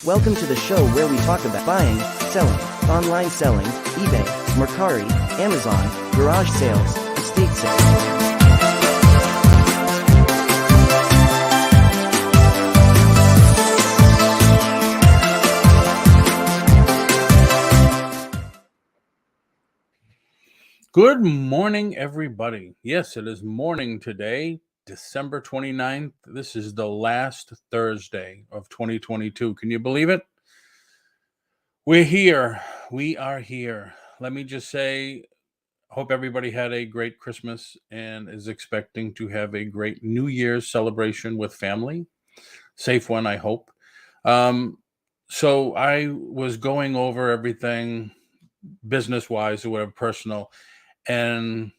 Welcome to the show where we talk about buying, selling, online selling, eBay, Mercari, Amazon, garage sales, estate sales. Good morning, everybody. Yes, it is morning today, December 29th. This is the last Thursday of 2022. Can you believe it? We're here. We are here. Let me just say, hope everybody had a great Christmas and is expecting to have a great New Year's celebration with family. Safe one, I hope. So I was going over everything business-wise or whatever, personal, and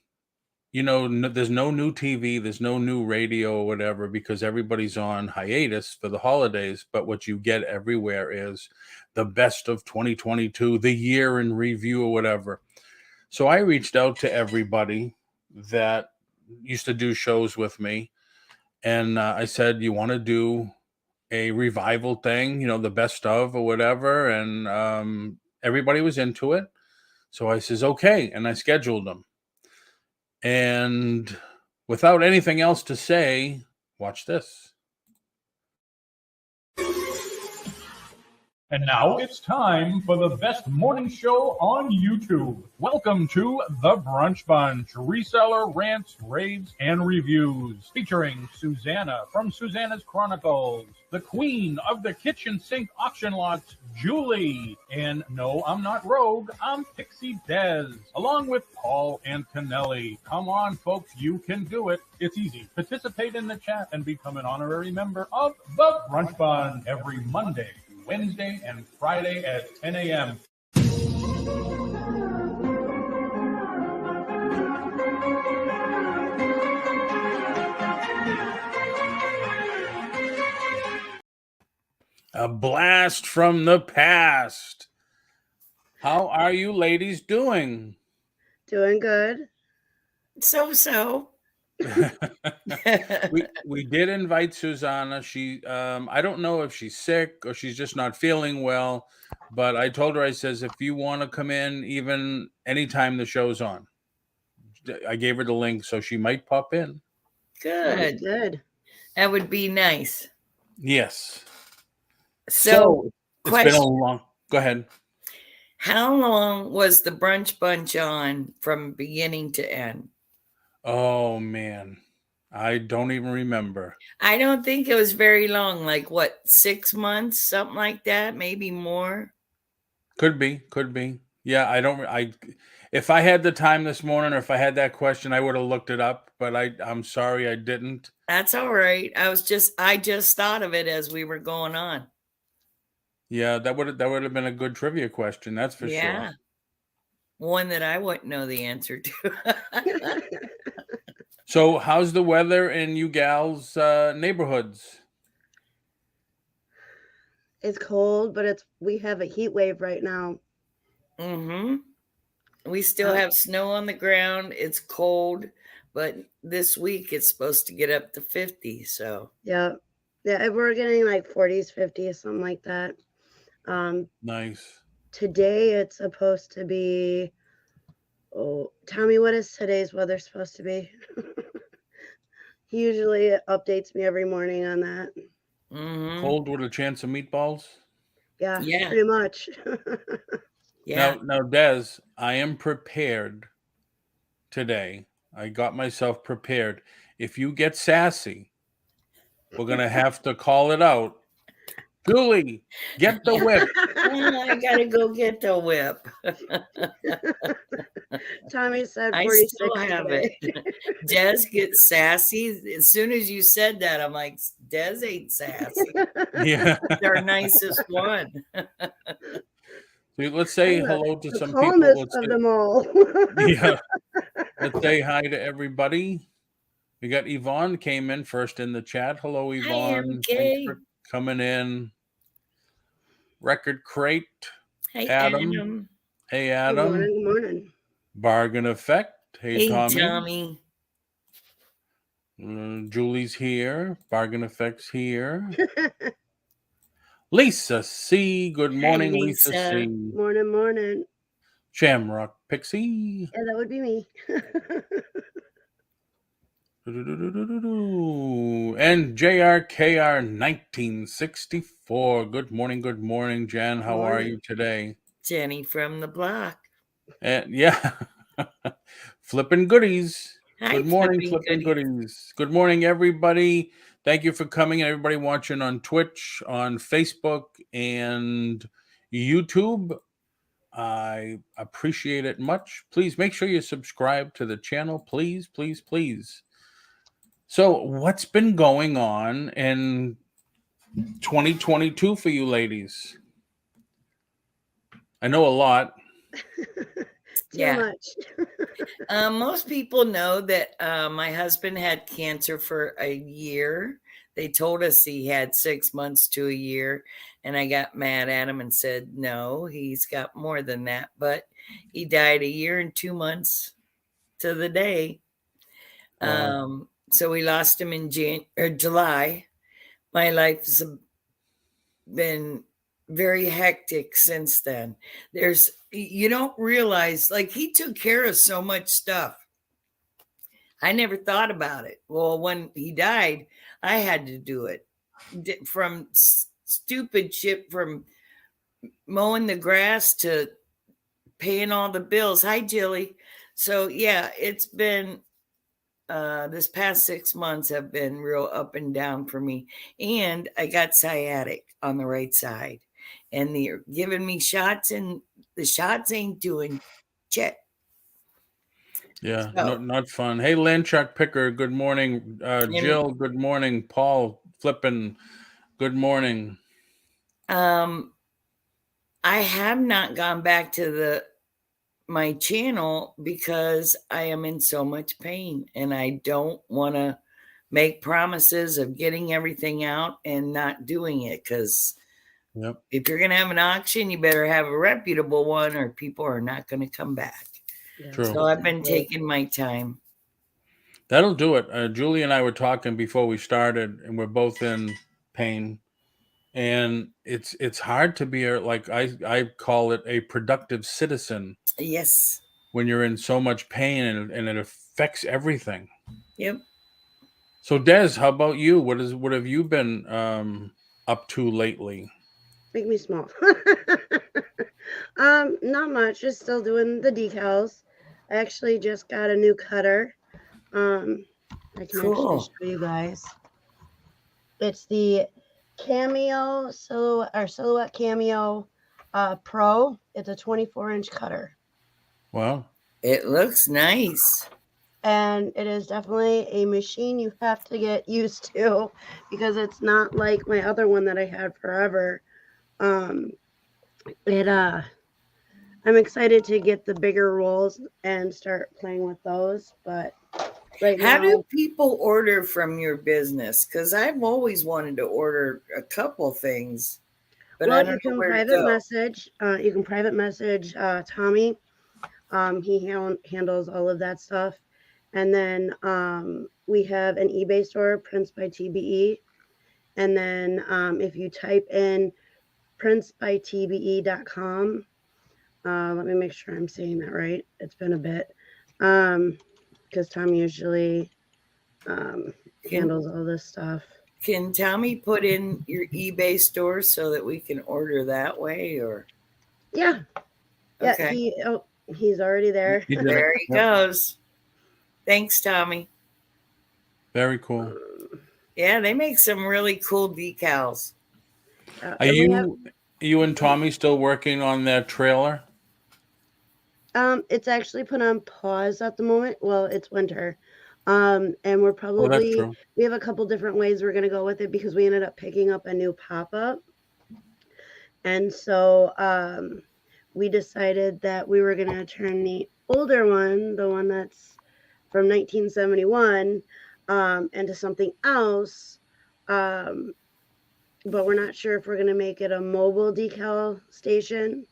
there's no new TV, there's no new radio or whatever because everybody's on hiatus for the holidays. But what you get everywhere is the best of 2022, the year in review or whatever. So I reached out to everybody that used to do shows with me. And I said, you want to do a revival thing, the best of or whatever. And everybody was into it. So I says, okay. And I scheduled them. And without anything else to say, watch this. And now it's time for the best morning show on YouTube. Welcome to The Brunch Bunch, reseller rants, raves, and reviews, featuring Susanna from Susanna's Chronicles, the queen of the kitchen sink auction lots, Julie, and no, I'm not Rogue, I'm Pixie Dez, along with Paul Antonelli. Come on, folks, you can do it. It's easy. Participate in the chat and become an honorary member of The Brunch Bunch every Monday, Wednesday, and Friday at 10 a.m. A blast from the past. How are you ladies doing? Doing good. So. we did invite Susanna. She I don't know if she's sick or she's just not feeling well, but I told her, I says, if you want to come in even anytime the show's on. I gave her the link, so she might pop in. Good. That would be nice. Yes. So it's been a long. Go ahead. How long was the Brunch Bunch on from beginning to end? Oh, man. I don't even remember. I don't think it was very long. Like, what, 6 months? Something like that? Maybe more? Could be. Yeah, if I had the time this morning or if I had that question, I would have looked it up. But I'm sorry I didn't. That's all right. I just thought of it as we were going on. Yeah, that would have been a good trivia question. That's for sure. One that I wouldn't know the answer to. So how's the weather in you gals' neighborhoods? It's cold, but we have a heat wave right now. Mm-hmm. We still have snow on the ground. It's cold, but this week it's supposed to get up to 50. So yeah, we're getting like 40s, 50s, something like that. Nice. Today it's supposed to be. Oh, Tommy, what is today's weather supposed to be? He usually updates me every morning on that. Mm-hmm. Cold with a chance of meatballs? Yeah. Pretty much. Yeah. Now, Des, I am prepared today. I got myself prepared. If you get sassy, we're going to have to call it out. Julie, get the whip. I gotta go get the whip. Tommy said 46. I still have it. Des gets sassy. As soon as you said that, I'm like, Des ain't sassy. Yeah. Our nicest one. So let's say hello to some people. Calmest of them all. Yeah. Let's say hi to everybody. We got Yvonne came in first in the chat. Hello, Yvonne. Hi, thanks for coming in. Record Crate. Hey, Adam. Hey, Adam. Good morning. Bargain Effect. Hey, Tommy. Julie's here. Bargain Effect's here. Lisa C. Good Hi, morning, Lisa Lisa. C. Morning. Shamrock Pixie. Yeah, that would be me. And JRKR 1964. Good morning, Jan. How are you today? Jenny from the block. And yeah, flipping goodies. Hi, Good morning, flipping flipping goodies. goodies. Good morning, everybody. Thank you for coming. Everybody watching on Twitch, on Facebook, and YouTube. I appreciate it much. Please make sure you subscribe to the channel. Please. So, what's been going on in 2022 for you ladies? I know a lot. Too much. Most people know that my husband had cancer for a year. They told us he had 6 months to a year, and I got mad at him and said, no, he's got more than that. But he died a year and 2 months to the day. Wow. So we lost him in July. My life's been very hectic since then. You don't realize, like, he took care of so much stuff. I never thought about it. Well, when he died, I had to do it, from stupid shit, from mowing the grass to paying all the bills. Hi, Jilly. So yeah, it's been this past 6 months have been real up and down for me. And I got sciatic on the right side, and they're giving me shots, and the shots ain't doing shit. Yeah, So, not fun. Hey, Lanchuck Picker, good morning. Jill, good morning. Paul Flippin, good morning. I have not gone back to my channel because I am in so much pain, and I don't want to make promises of getting everything out and not doing it, because if you're going to have an auction, you better have a reputable one, or people are not going to come back. True. So I've been taking my time. That'll do it. Julie and I were talking before we started, and we're both in pain. And it's hard to be like I call it a productive citizen. Yes. When you're in so much pain and it affects everything. Yep. So Des, how about you? What have you been up to lately? Make me small. Not much. Just still doing the decals. I actually just got a new cutter. I can actually show you guys. It's the Cameo Silhouette Cameo Pro. It's a 24-inch cutter. Wow. It looks nice. And it is definitely a machine you have to get used to, because it's not like my other one that I had forever. I'm excited to get the bigger rolls and start playing with those, but right now. How do people order from your business? Because I've always wanted to order a couple things, but I don't know where to go. You can private message Tommy. He handles all of that stuff. And then we have an eBay store, Prince by TBE. And then if you type in princebytbe.com, let me make sure I'm saying that right. It's been a bit, because Tom usually handles all this stuff. Can Tommy put in your eBay store so that we can order that way, or? Yeah. Okay. He's already there. There he goes. Thanks, Tommy. Very cool. Yeah, they make some really cool decals. Are you and Tommy still working on that trailer? It's actually put on pause at the moment. Well, it's winter. And we're probably, we have a couple different ways we're going to go with it, because we ended up picking up a new pop-up. And so we decided that we were going to turn the older one, the one that's from 1971, into something else. But we're not sure if we're going to make it a mobile decal station,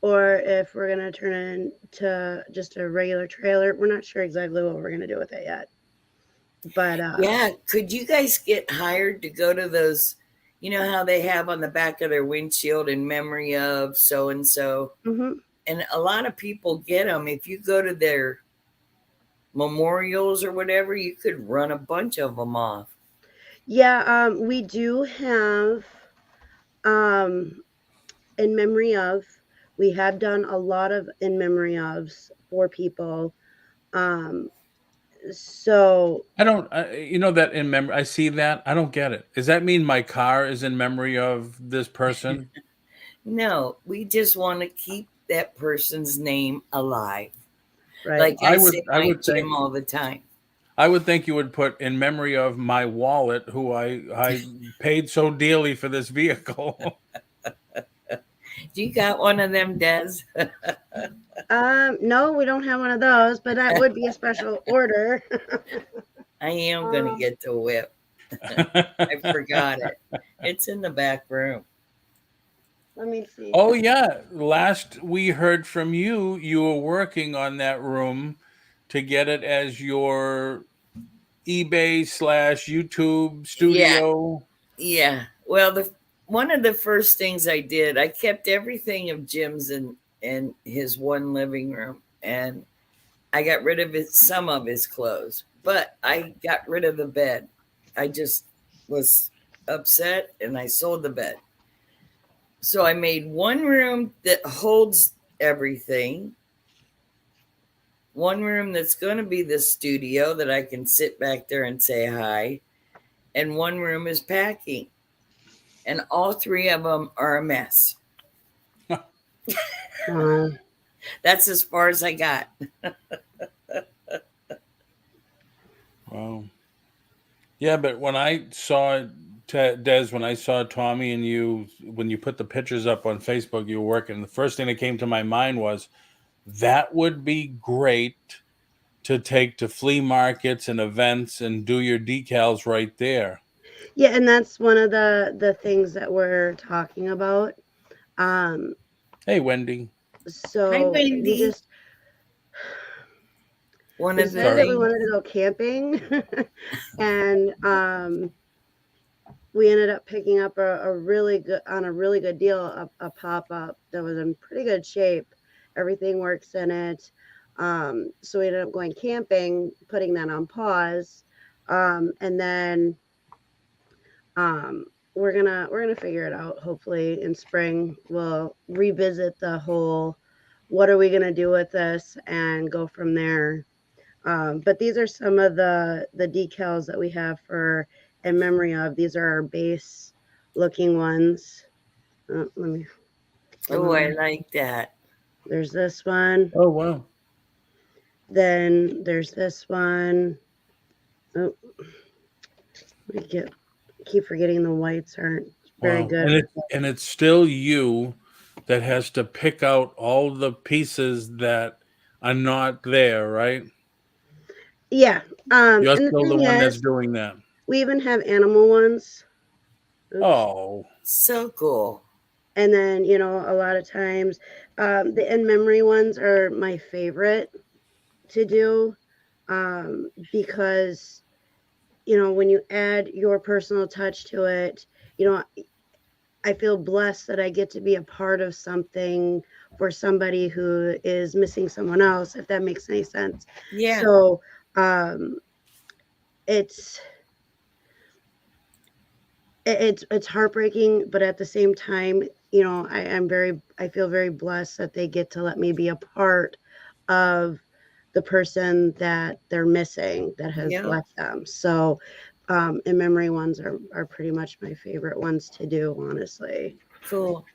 or if we're going to turn it into just a regular trailer. We're not sure exactly what we're going to do with it yet. But yeah, could you guys get hired to go to those, you know how they have on the back of their windshield in memory of so and so. And a lot of people get them. If you go to their memorials or whatever, you could run a bunch of them off. Yeah, we do have in memory of. We have done a lot of in memory ofs for people. So I don't, you know, that in memory, I see that. I don't get it. Does that mean my car is in memory of this person? No, we just want to keep that person's name alive. right. Like I say I my would Jim think, all the time. I would think you would put in memory of my wallet, who I paid so dearly for this vehicle. Do you got one of them, Des? No, we don't have one of those, but that would be a special order. I am going to get the whip. I forgot it. It's in the back room. Let me see. Oh yeah, last we heard from you, you were working on that room to get it as your eBay / YouTube studio. Yeah. Well, one of the first things I did, I kept everything of Jim's in his one living room, and I got rid of some of his clothes, but I got rid of the bed. I just was upset, and I sold the bed. So I made one room that holds everything, one room that's going to be the studio that I can sit back there and say hi, and one room is packing. And all three of them are a mess. That's as far as I got. Wow. Yeah, but when I saw Des, when I saw Tommy and you, when you put the pictures up on Facebook, you were working, the first thing that came to my mind was that would be great to take to flea markets and events and do your decals right there. Yeah, and that's one of the things that we're talking about. Hey, Wendy. So Hi, Wendy. we just One of the decided that we things. wanted to go camping, and we ended up picking up a really good deal, a pop-up that was in pretty good shape. Everything works in it. So we ended up going camping, putting that on pause, and then we're gonna figure it out. Hopefully in spring we'll revisit the whole what are we gonna do with this and go from there. But these are some of the decals that we have for in memory of. These are our base looking ones. Let me. Oh, I like that. There's this one. Oh wow. Then there's this one. Oh, keep forgetting the whites aren't very good. And it's still you that has to pick out all the pieces that are not there, right? Yeah. You're And still the one that's doing that. We even have animal ones. Oops. Oh, so cool. And then, you know, a lot of times the in memory ones are my favorite to do, because, you know, when you add your personal touch to it, you know, I feel blessed that I get to be a part of something for somebody who is missing someone else, if that makes any sense. Yeah. So it's heartbreaking, but at the same time, you know, I feel very blessed that they get to let me be a part of the person that they're missing that has left them. So in memory ones are pretty much my favorite ones to do, honestly. Cool.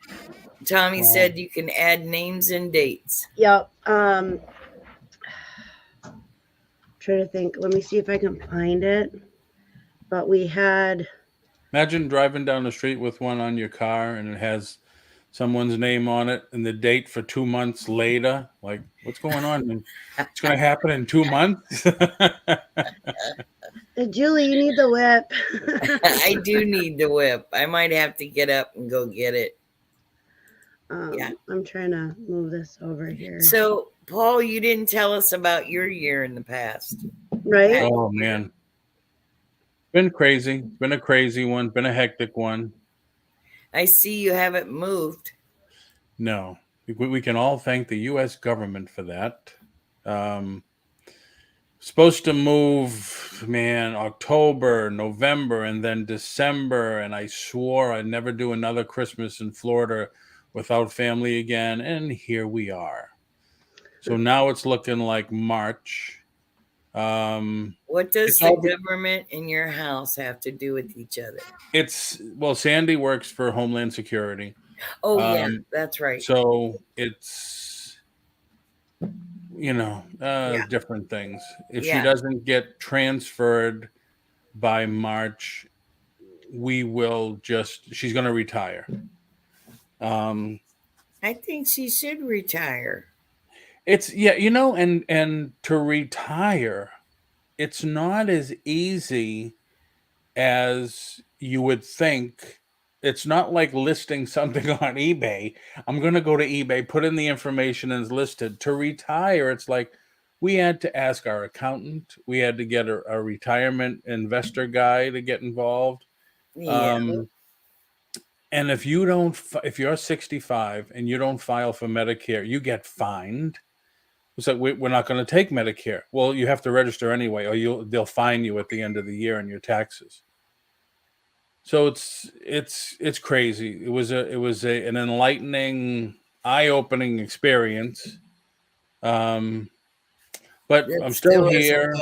Tommy said you can add names and dates. Yep. Try to think. Let me see if I can find it. But we had. Imagine driving down the street with one on your car and it has someone's name on it and the date for 2 months later. Like, what's going on? It's going to happen in 2 months. Julie, you need the whip. I do need the whip. I might have to get up and go get it. I'm trying to move this over here. So, Paul, you didn't tell us about your year in the past. Right? Oh, man. Been crazy. Been a crazy one. Been a hectic one. I see you haven't moved. No, we can all thank the U.S. government for that. Supposed to move, man, October, November, and then December. And I swore I'd never do another Christmas in Florida without family again. And here we are. So now it's looking like March. What does the government and your house have to do with each other? Well, Sandy works for Homeland Security. Oh, yeah, that's right. So it's, different things. If she doesn't get transferred by March, she's going to retire. I think she should retire. And to retire, it's not as easy as you would think. It's not like listing something on eBay. I'm going to go to eBay, put in the information, and it's listed. To retire, it's like we had to ask our accountant. We had to get a retirement investor guy to get involved. Yeah. And if you're 65 and you don't file for Medicare, you get fined. It's like, we're not going to take Medicare. Well, you have to register anyway, or they'll fine you at the end of the year on your taxes. So it's crazy. It was an enlightening, eye-opening experience. But I'm still here.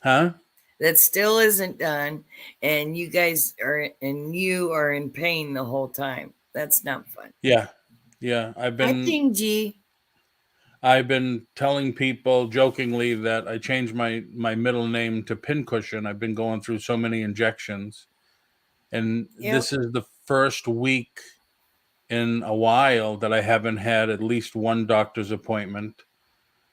Huh? That still isn't done, and you are in pain the whole time. That's not fun. Yeah. I've been telling people jokingly that I changed my middle name to Pincushion. I've been going through so many injections. And this is the first week in a while that I haven't had at least one doctor's appointment.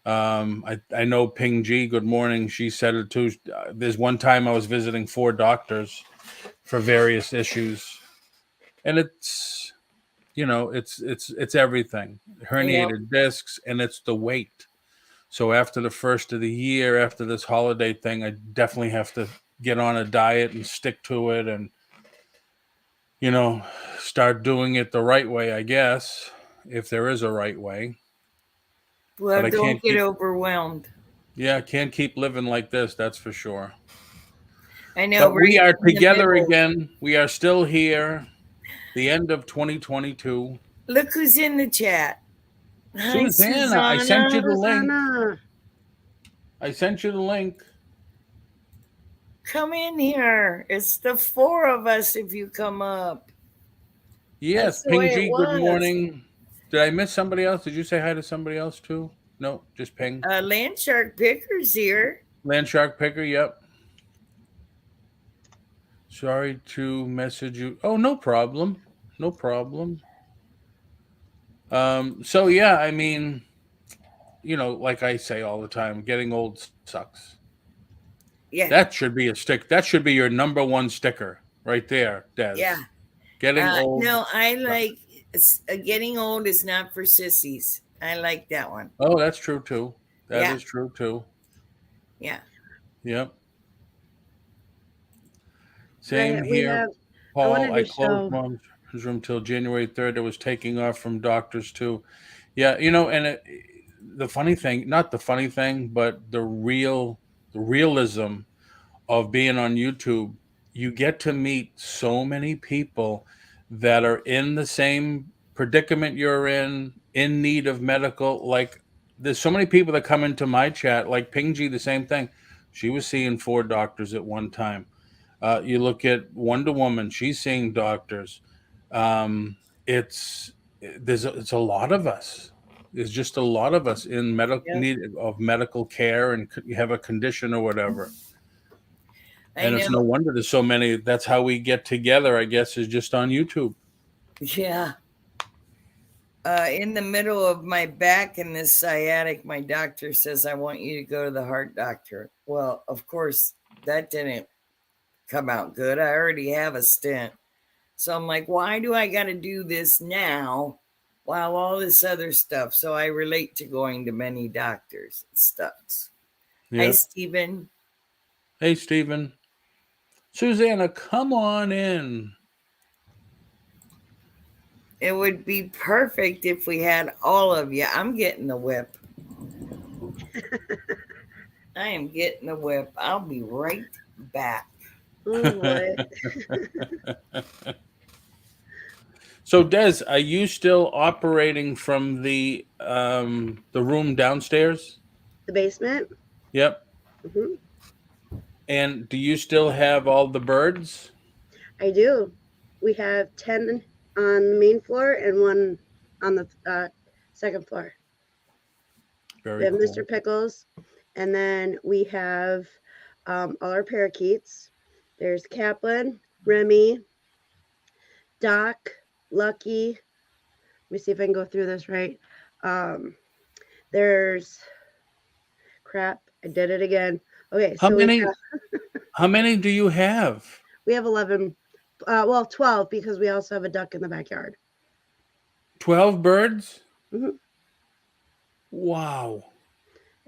I know Ping G, good morning. She said it too. There's one time I was visiting 4 doctors for various issues. And it's everything. Herniated discs, and it's the weight. So after the first of the year, after this holiday thing, I definitely have to get on a diet and stick to it and start doing it the right way, I guess, if there is a right way. Well, don't get overwhelmed. Yeah, I can't keep living like this, that's for sure. I know. But we are together again. We are still here. The end of 2022. Look who's in the chat. Hi, Susanna. I sent you the link. I sent you the link. Come in here. It's the 4 of us if you come up. Yes, Ping G, good morning. Did I miss somebody else? Did you say hi to somebody else too? No, just Ping. Land Shark Picker's here. Land Shark Picker, yep. Sorry to message you. Oh, no problem. No problem. So yeah, I mean, like I say all the time, getting old sucks. Yeah. That should be a stick. That should be your number 1 sticker right there, Des. Yeah. Getting old. No, I like getting old is not for sissies. I like that one. Oh, that's true too. That is true too. Yeah. Yep. Same here, Paul. I closed Mom's room till January 3rd. It was taking off from doctors too. Yeah, and the funny thing, not the funny thing, but the realism of being on YouTube, you get to meet so many people that are in the same predicament you're in need of medical. Like, there's so many people that come into my chat, like Ping G, the same thing. She was seeing 4 doctors at one time. You look at Wonder Woman, she's seeing doctors. It's a lot of us. There's just a lot of us in need of medical care, and you have a condition or whatever. And it's no wonder there's so many. That's how we get together, I guess, is just on YouTube. Yeah. In the middle of my back and this sciatic, my doctor says, I want you to go to the heart doctor. Well, of course, that didn't come out good. I already have a stent. So I'm like, why do I got to do this now while all this other stuff? So I relate to going to many doctors. It sucks. Yeah. Hi, Stephen. Hey, Stephen. Susanna, come on in. It would be perfect if we had all of you. I'm getting the whip. I am getting the whip. I'll be right back. Oh boy. So, Des, are you still operating from the room downstairs? The basement? Yep. Hmm. And do you still have all the birds? I do. We have 10 on the main floor and 1 on the second floor. Very We have cool. Mr. Pickles, and then we have all our parakeets. There's Kaplan, Remy, Doc, Lucky. Let me see if I can go through this right. There's crap. I did it again. Okay, How so many? How many do you have? we have 11. Well, 12 because we also have a duck in the backyard. 12 birds? Mhm. Wow.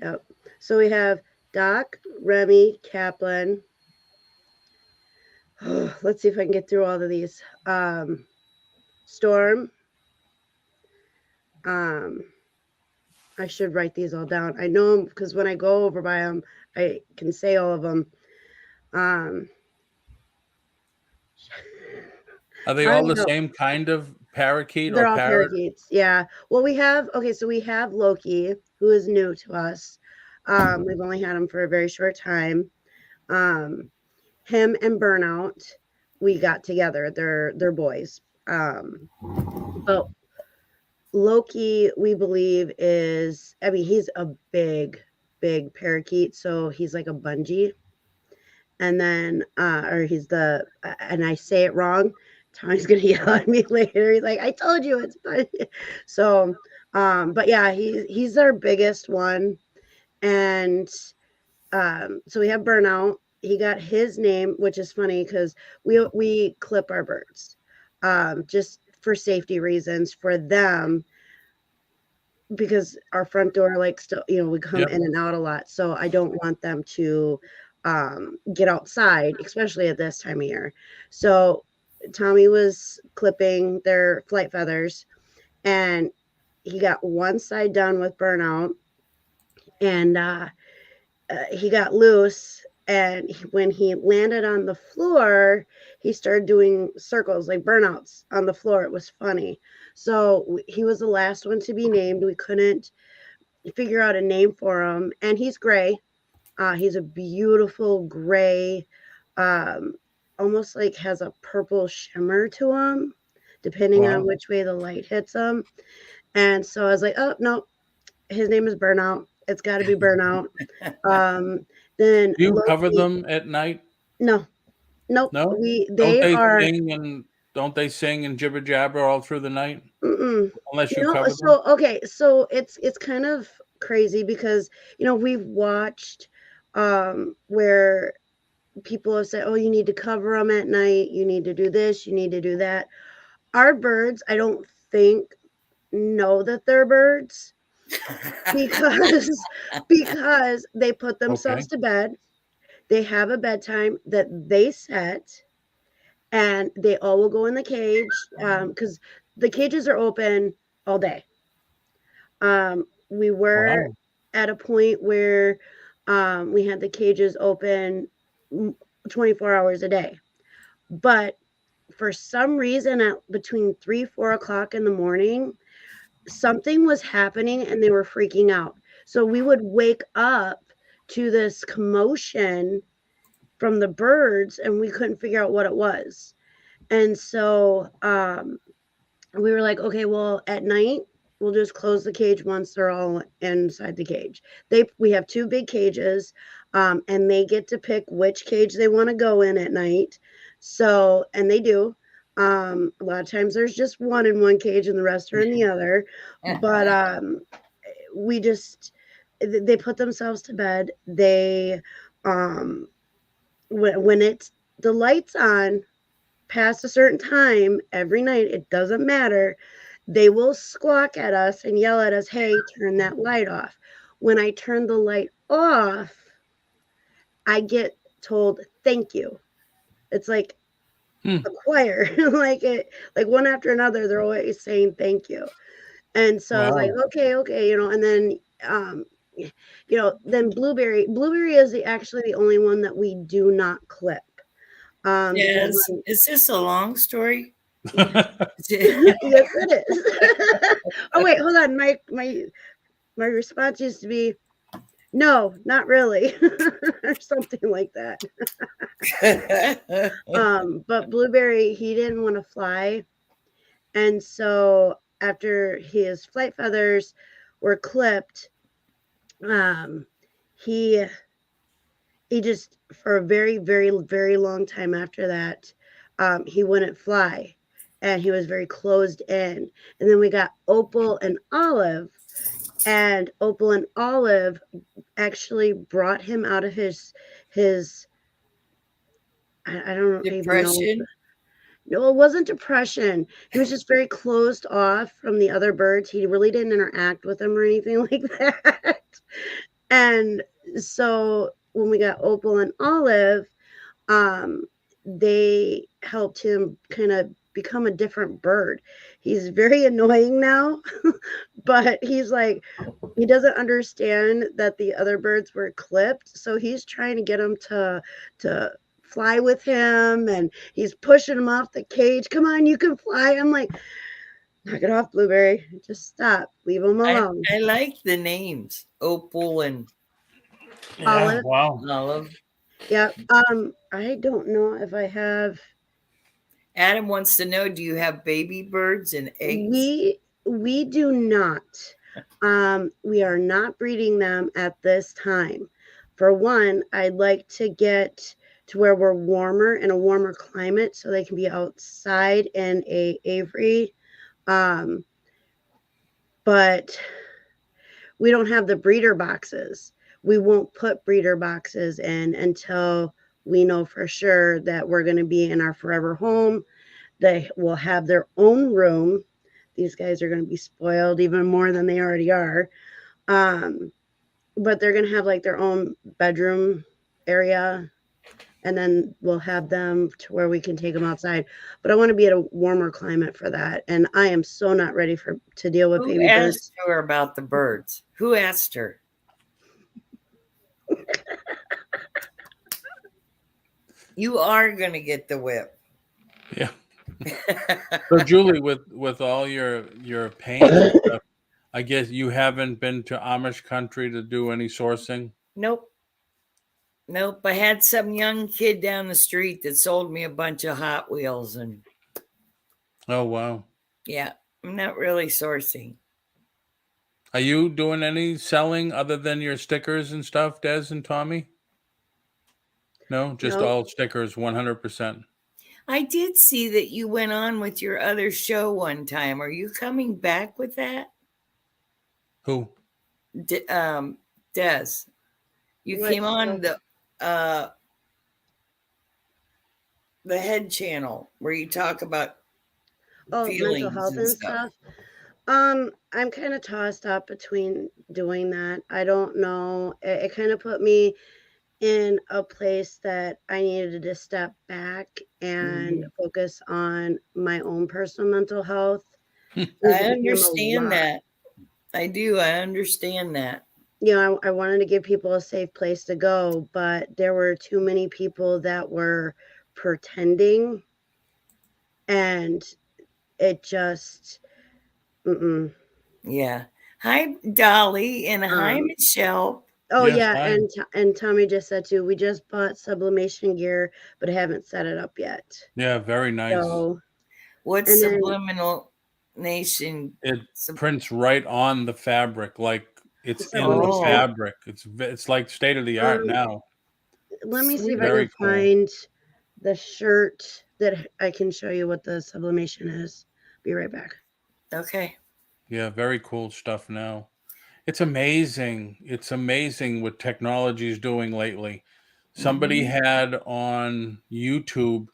Yep. So we have Doc, Remy, Kaplan. Let's see if I can get through all of these. Storm. I should write these all down. I know them because when I go over by them, I can say all of them. Are they all the same kind of parakeet They're or all parrot? parakeets. Yeah. Well, we have so we have Loki, who is new to us. We've only had him for a very short time. Him and Burnout, we got together. They're boys. But Loki, we believe, is, I mean, he's a big parakeet. So he's like a bungee. And then, or he's the, and I say it wrong. Tommy's going to yell at me later. He's like, I told you it's funny. So, but yeah, he's our biggest one. And so we have Burnout. He got his name, which is funny because we clip our birds just for safety reasons for them, because our front door, like, still, we come in and out a lot. So I don't want them to get outside, especially at this time of year. So Tommy was clipping their flight feathers, and he got one side done with Burnout, and he got loose. And when he landed on the floor, he started doing circles like burnouts on the floor. It was funny. So he was the last one to be named. We couldn't figure out a name for him. And he's gray. He's a beautiful gray, almost like has a purple shimmer to him, depending on which way the light hits him. And so I was like, oh, no, his name is Burnout. It's got to be Burnout. Then do you cover them at night? No, nope. No. Don't they sing and jibber jabber all through the night? Unless you cover them. Okay, so it's kind of crazy because we've watched where people have said, oh, you need to cover them at night, you need to do this, you need to do that. Our birds, I don't think, know that they're birds because they put themselves to bed. They have a bedtime that they set, and they all will go in the cage because the cages are open all day. We were at a point where we had the cages open 24 hours a day. But for some reason, at between 3-4 o'clock in the morning, something was happening and they were freaking out. So we would wake up to this commotion from the birds, and we couldn't figure out what it was. And so we were like, okay, well, at night, we'll just close the cage once they're all inside the cage. We have 2 big cages, and they get to pick which cage they want to go in at night. So, and they do. A lot of times there's just one in one cage and the rest are in the other. But they put themselves to bed. They, when it's the lights on past a certain time every night, it doesn't matter, they will squawk at us and yell at us, hey, turn that light off. When I turn the light off, I get told thank you. It's like acquire. Like one after another, they're always saying thank you. And so I was like, okay, and then then Blueberry is actually the only one that we do not clip. Yes. Is this a long story? Yes, it is. Oh wait, hold on. My response used to be, no, not really, or something like that. But Blueberry, he didn't want to fly, and so after his flight feathers were clipped, he just, for a very, very, very long time after that, he wouldn't fly, and he was very closed in. And then we got Opal and Olive, and Opal and Olive actually brought him out of his I don't depression. Even know. No, it wasn't depression. He was just very closed off from the other birds. He really didn't interact with them or anything like that. And so when we got Opal and Olive, they helped him kind of become a different bird. He's very annoying now, but he's like, he doesn't understand that the other birds were clipped. So he's trying to get them to fly with him, and he's pushing them off the cage. Come on, you can fly. I'm like, knock it off, Blueberry. Just stop. Leave them alone. I like the names Opal and Olive. Olive. Yeah. I don't know if I have. Adam wants to know, do you have baby birds and eggs? We do not. We are not breeding them at this time. For one, I'd like to get to where we're warmer, in a warmer climate, so they can be outside in a aviary. But we don't have the breeder boxes. We won't put breeder boxes in until we know for sure that we're going to be in our forever home. They will have their own room. These guys are going to be spoiled even more than they already are. But they're going to have like their own bedroom area, and then we'll have them to where we can take them outside. But I want to be at a warmer climate for that. And I am so not ready to deal with baby birds. Who asked her about the birds? Who asked her? You are going to get the whip. Yeah. So Julie, with all your paint stuff, I guess you haven't been to Amish country to do any sourcing? Nope. I had some young kid down the street that sold me a bunch of Hot Wheels, and oh wow. Yeah, I'm not really sourcing. Are you doing any selling other than your stickers and stuff, Des and Tommy? No, just all stickers, 100%. I did see that you went on with your other show one time. Are you coming back with that? Who? Des. You came on the head channel where you talk about mental health and stuff. I'm kind of tossed up between doing that. I don't know. It kind of put me in a place that I needed to step back and focus on my own personal mental health. I understand that. I do. I understand that. You know, I wanted to give people a safe place to go, but there were too many people that were pretending, and it just, Yeah. Hi, Dolly, and hi, Michelle. Oh yes, yeah, and Tommy just said too, we just bought sublimation gear, but haven't set it up yet. Yeah, very nice. So, what's subliminal nation? It prints right on the fabric, like it's in the fabric. It's like state of the art now. Let me see if I can find the shirt that I can show you what the sublimation is. Be right back. Okay. Yeah, very cool stuff now. It's amazing. It's amazing what technology is doing lately. Somebody had on YouTube.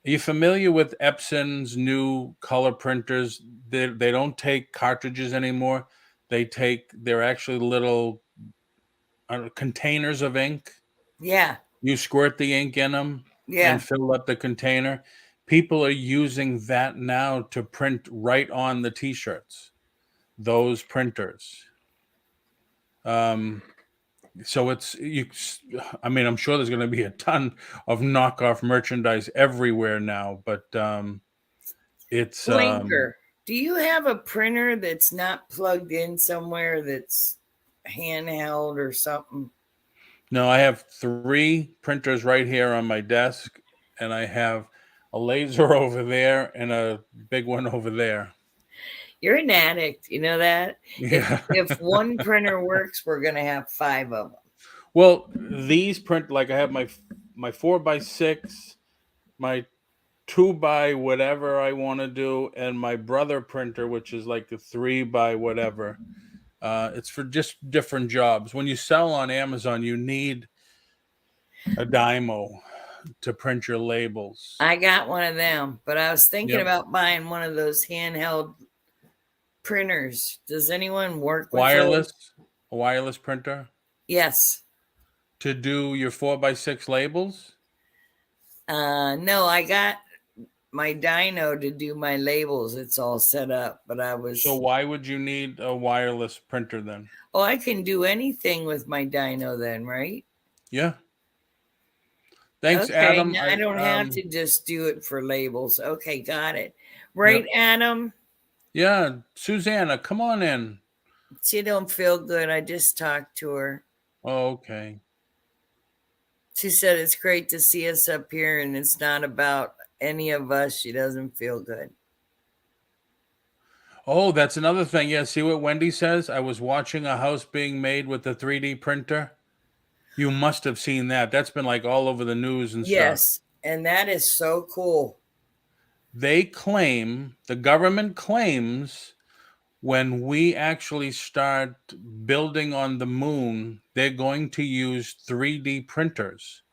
Are you familiar with Epson's new color printers? They don't take cartridges anymore. They're actually little containers of ink. Yeah. You squirt the ink in them and fill up the container. people are using that now to print right on the t-shirts, those printers. So I mean, I'm sure there's going to be a ton of knockoff merchandise everywhere now, but it's Blinker. Do you have a printer that's not plugged in somewhere, that's handheld or something? No, I have 3 printers right here on my desk, and I have a laser over there and a big one over there. You're an addict, you know that? Yeah. If one printer works, we're going to have 5 of them. Well, these print, like I have my 4x6, my 2x whatever I want to do, and my brother printer, which is like a 3x whatever. It's for just different jobs. When you sell on Amazon, you need a Dymo to print your labels. I got one of them, but I was thinking about buying one of those handheld printers. Does anyone work with wireless? those? A wireless printer? Yes. To do your 4x6 labels? No, I got my dyno to do my labels. It's all set up, but So why would you need a wireless printer then? Oh, I can do anything with my dyno then, right? Yeah. Thanks, okay, Adam. I don't have to just do it for labels. Okay, got it. Right, yep. Adam? Yeah, Susanna, come on in. She don't feel good. I just talked to her. Oh, okay. She said it's great to see us up here, and it's not about any of us. She doesn't feel good. Oh, that's another thing. Yeah, see what Wendy says? I was watching a house being made with the 3D printer. You must have seen that. That's been like all over the news and stuff. Yes, and that is so cool. They claim, the government claims, when we actually start building on the moon, they're going to use 3D printers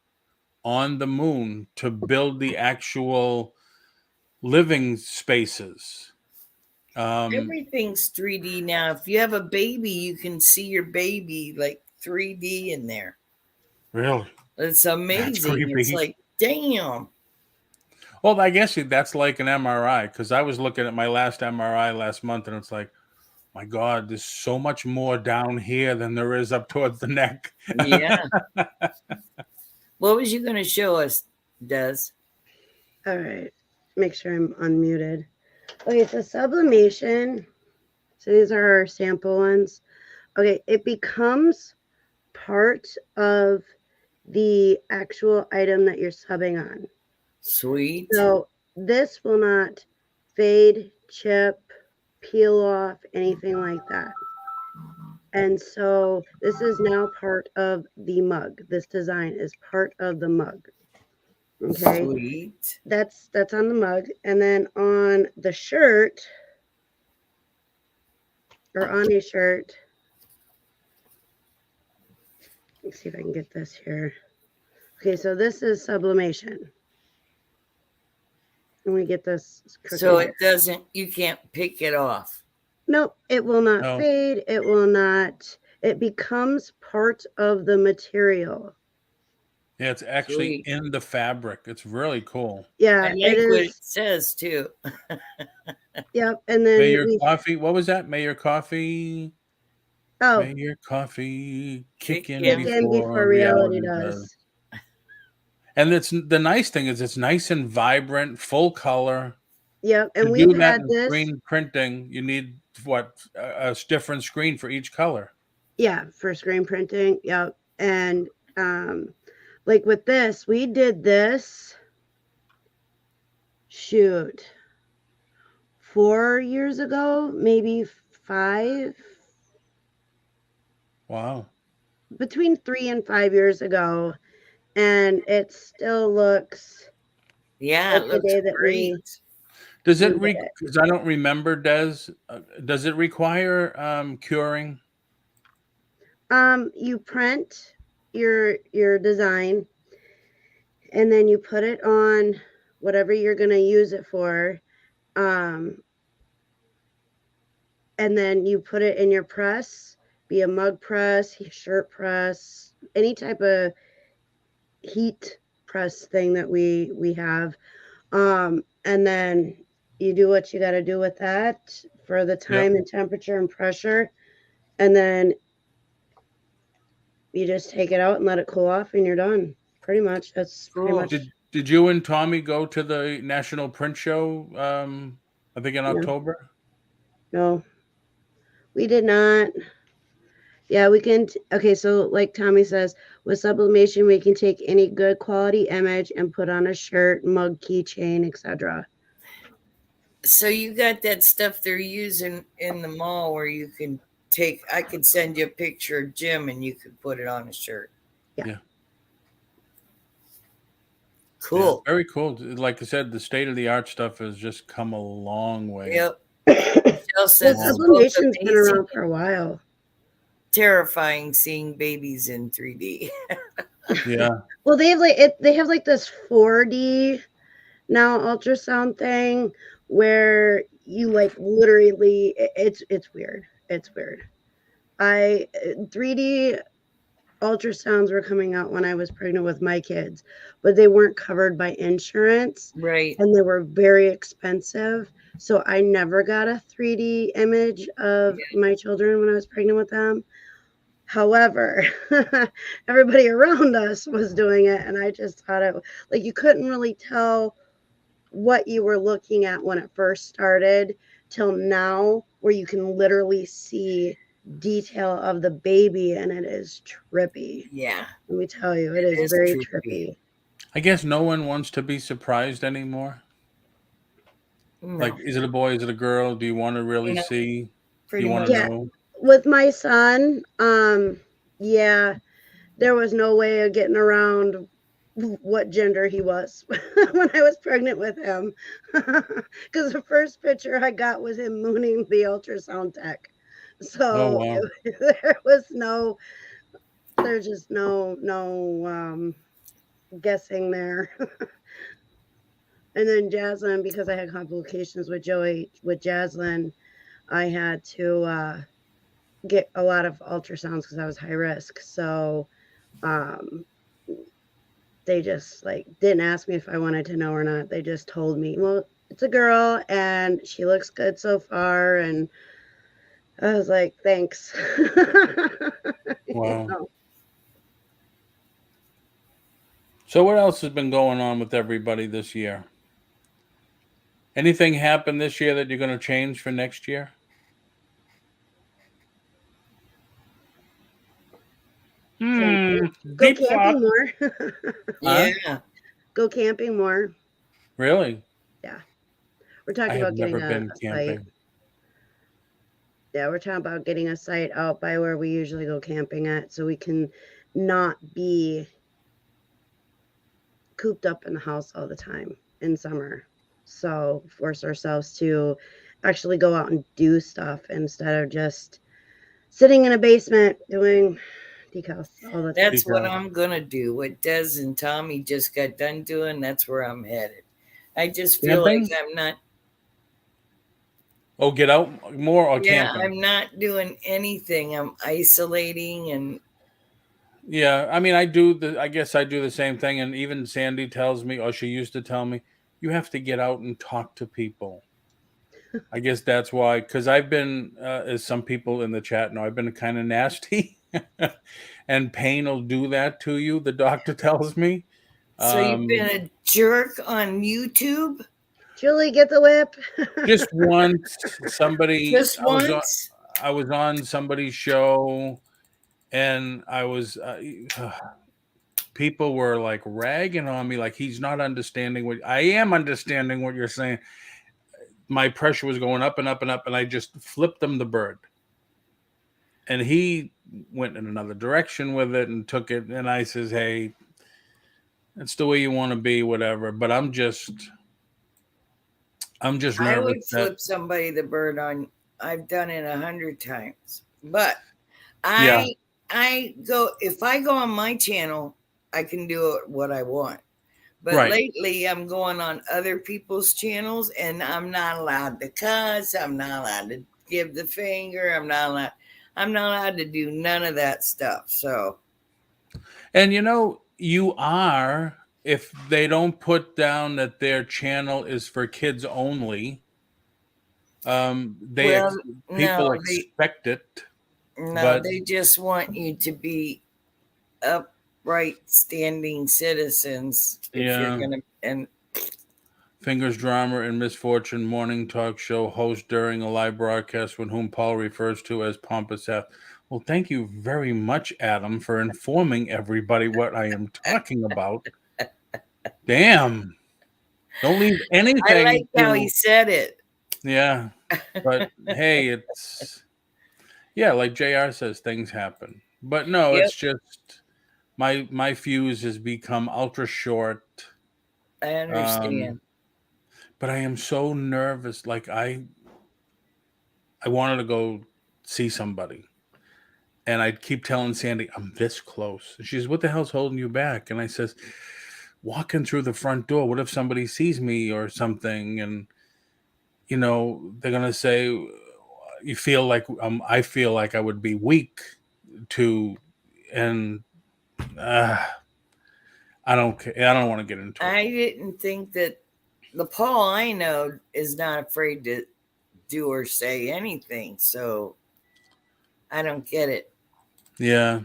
on the moon to build the actual living spaces. Everything's 3D now. If you have a baby, you can see your baby like 3D in there. Really? It's amazing. It's like, damn. Well, I guess that's like an MRI, because I was looking at my last MRI last month, and it's like, my God, there's so much more down here than there is up towards the neck. Yeah. What was you going to show us, Des? All right. Make sure I'm unmuted. Okay, so sublimation. So these are our sample ones. Okay, it becomes part of the actual item that you're subbing on. Sweet. So this will not fade, chip, peel off, anything like that. And so this is now part of the mug. This design is part of the mug. Okay. Sweet. That's on the mug. And then on the shirt, or on a shirt, let's see if I can get this here. Okay, so this is sublimation. And we get this. So it doesn't, you can't pick it off. Nope, it will not fade. It will not, it becomes part of the material. Yeah, it's actually in the fabric. It's really cool. Yeah, I like what it says too. Yep, and then may your coffee. What was that? May your coffee. Oh, may your coffee kick in before reality does. And it's the nice thing is it's nice and vibrant, full color. Yep, and we had this screen printing. You need what a different screen for each color. Yeah, for screen printing. Yep, and like with this, we did this. Shoot, 4 years ago, maybe 5. Wow. Between 3 and 5 years ago, and it still looks. Yeah, it looks great. Does it? Because I don't remember. Does it require curing? You print your design, and then you put it on whatever you're going to use it for, and then you put it in your press, be a mug press, shirt press, any type of heat press thing that we have. And then you do what you got to do with that for the time and temperature and pressure. And then you just take it out and let it cool off and you're done. Pretty much. That's pretty much. Did you and Tommy go to the National Print Show, I think in October? No, we did not. Yeah, we can. Okay, so like Tommy says, with sublimation, we can take any good quality image and put on a shirt, mug, keychain, etc. So you got that stuff they're using in the mall where you can take. I could send you a picture of Jim, and you could put it on a shirt. Yeah. Cool. Yeah, very cool. Like I said, the state of the art stuff has just come a long way. Yep. Well, sublimation's been around for a while. Terrifying seeing babies in 3D. Yeah. Well, they have like this 4D now ultrasound thing where you like literally it's weird. It's weird. 3D ultrasounds were coming out when I was pregnant with my kids, but they weren't covered by insurance. Right. And they were very expensive. So I never got a 3D image of my children when I was pregnant with them. However, everybody around us was doing it, and I just thought it like you couldn't really tell what you were looking at when it first started till now, where you can literally see detail of the baby, and it is trippy. Yeah. Let me tell you, it is very trippy. I guess no one wants to be surprised anymore. No. Like, is it a boy? Is it a girl? Do you want to really see? Do you want to know? With my son, yeah, there was no way of getting around what gender he was when I was pregnant with him. Because the first picture I got was him mooning the ultrasound tech. So there's just no guessing there. And then Jaslyn, because I had complications with Jaslyn, I had to get a lot of ultrasounds because I was high risk. So they just like didn't ask me if I wanted to know or not. They just told me, well, it's a girl and she looks good so far. And I was like, thanks. Wow. You know? So what else has been going on with everybody this year? Anything happen this year that you're going to change for next year? Go camping more. Yeah. Go camping more. Really? Yeah. We're talking about getting a site. Yeah, we're talking about getting a site out by where we usually go camping at, so we can not be cooped up in the house all the time in summer. So force ourselves to actually go out and do stuff instead of just sitting in a basement doing decals all the time. That's what I'm gonna do. What Des and Tommy just got done doing, that's where I'm headed. I just feel like I'm not. Oh, get out more or camping? I'm not doing anything. I'm isolating and. Yeah, I mean, I guess I do the same thing. And even Sandy tells me, or she used to tell me, you have to get out and talk to people. I guess that's why, because I've been, as some people in the chat know, I've been kind of nasty. And pain will do that to you, the doctor tells me. So you've been a jerk on YouTube? Julie, get the whip. Just once, somebody. Just once? I was on somebody's show, and I was, people were like ragging on me, like he's not understanding what I am understanding what you're saying. My pressure was going up and up and up, and I just flipped him the bird. And he went in another direction with it and took it. And I says, hey, that's the way you want to be, whatever. But I'm just nervous. I would flip somebody the bird on. I've done it 100 times. But if I go on my channel, I can do what I want. But lately I'm going on other people's channels and I'm not allowed to cuss. I'm not allowed to give the finger. I'm not allowed to do none of that stuff. So, and you know, you are if they don't put down that their channel is for kids only, people expect it. No, they just want you to be upright, standing citizens. If you're gonna and. Fingers Drama and Misfortune morning talk show host during a live broadcast with whom Paul refers to as Pompous F. Well, thank you very much, Adam, for informing everybody what I am talking about. Damn. Don't leave anything. I like how he said it. Yeah. But hey, it's like JR says, things happen. But no, it's just my fuse has become ultra short. I understand. But I am so nervous. Like I wanted to go see somebody. And I keep telling Sandy, I'm this close. She says, what the hell's holding you back? And I says, walking through the front door, what if somebody sees me or something? And, they're going to say, you feel like, I feel like I would be weak to, and I don't care. I don't want to get into it. I didn't think that the Paul I know is not afraid to do or say anything. So I don't get it. Yeah,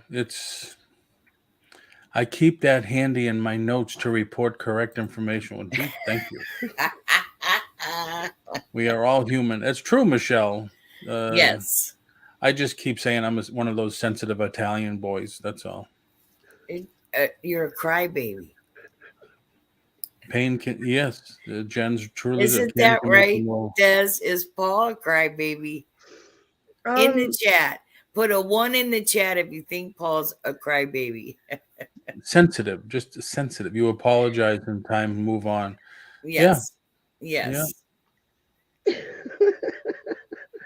I keep that handy in my notes to report correct information. Well, gee, thank you. We are all human. It's true, Michelle. Yes. I just keep saying I'm one of those sensitive Italian boys. That's all. You're a crybaby. Pain can, yes. Jen's truly. Isn't that right, Des? Is Paul a crybaby? In the chat. Put a 1 in the chat if you think Paul's a crybaby. Sensitive, just sensitive. You apologize in time and move on. Yes. Yeah. Yes. Yeah.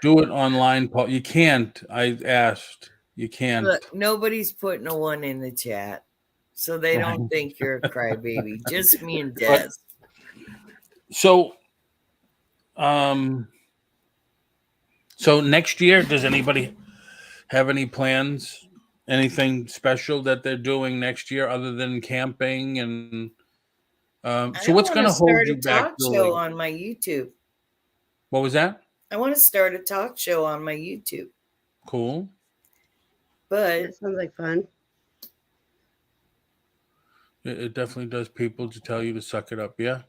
Do it online, Paul. You can't. I asked. You can't. Look, nobody's putting a 1 in the chat. So they don't think you're a crybaby. Just me and Des. So next year, does anybody have any plans? Anything special that they're doing next year other than camping? And so what's going to hold you back? Talk show on my YouTube. What was that? I want to start a talk show on my YouTube. Cool. But that sounds like fun. It definitely does. People to tell you to suck it up. Yeah.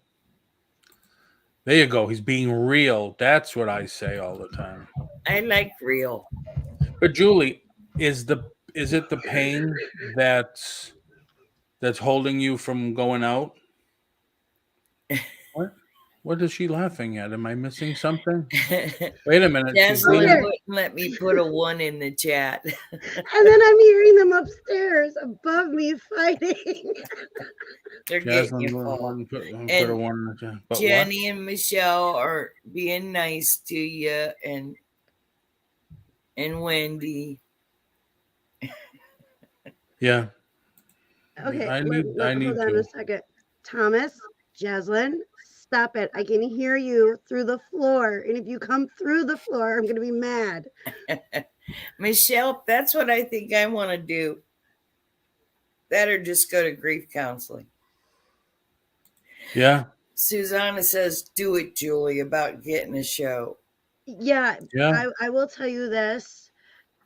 There you go. He's being real. That's what I say all the time. I like real. But Julie, is it the pain that's holding you from going out? What is she laughing at? Am I missing something? Wait a minute. Jasmine wouldn't let me put a 1 in the chat. And then I'm hearing them upstairs above me fighting. They're getting you full. Put a 1 in the chat. But Jenny and Michelle are being nice to you, and Wendy. Yeah. Okay. I need hold on a second. Thomas, Jaslyn, stop it. I can hear you through the floor. And if you come through the floor, I'm going to be mad. Michelle, that's what I think I want to do. That or just go to grief counseling. Yeah. Susanna says, do it, Julie, about getting a show. Yeah. I will tell you this.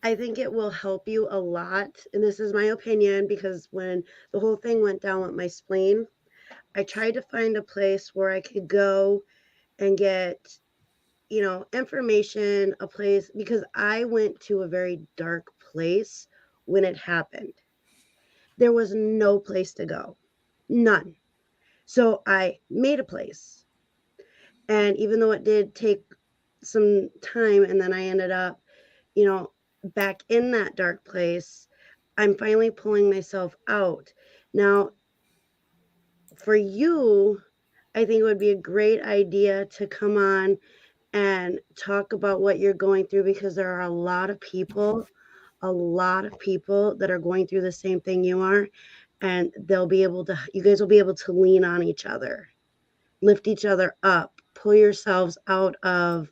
I think it will help you a lot. And this is my opinion, because when the whole thing went down with my spleen, I tried to find a place where I could go and get, information, a place, because I went to a very dark place when it happened. There was no place to go. None. So I made a place. And even though it did take some time, and then I ended up, back in that dark place, I'm finally pulling myself out. Now, for you, I think it would be a great idea to come on and talk about what you're going through, because there are a lot of people that are going through the same thing you are, and you guys will be able to lean on each other, lift each other up, pull yourselves out of,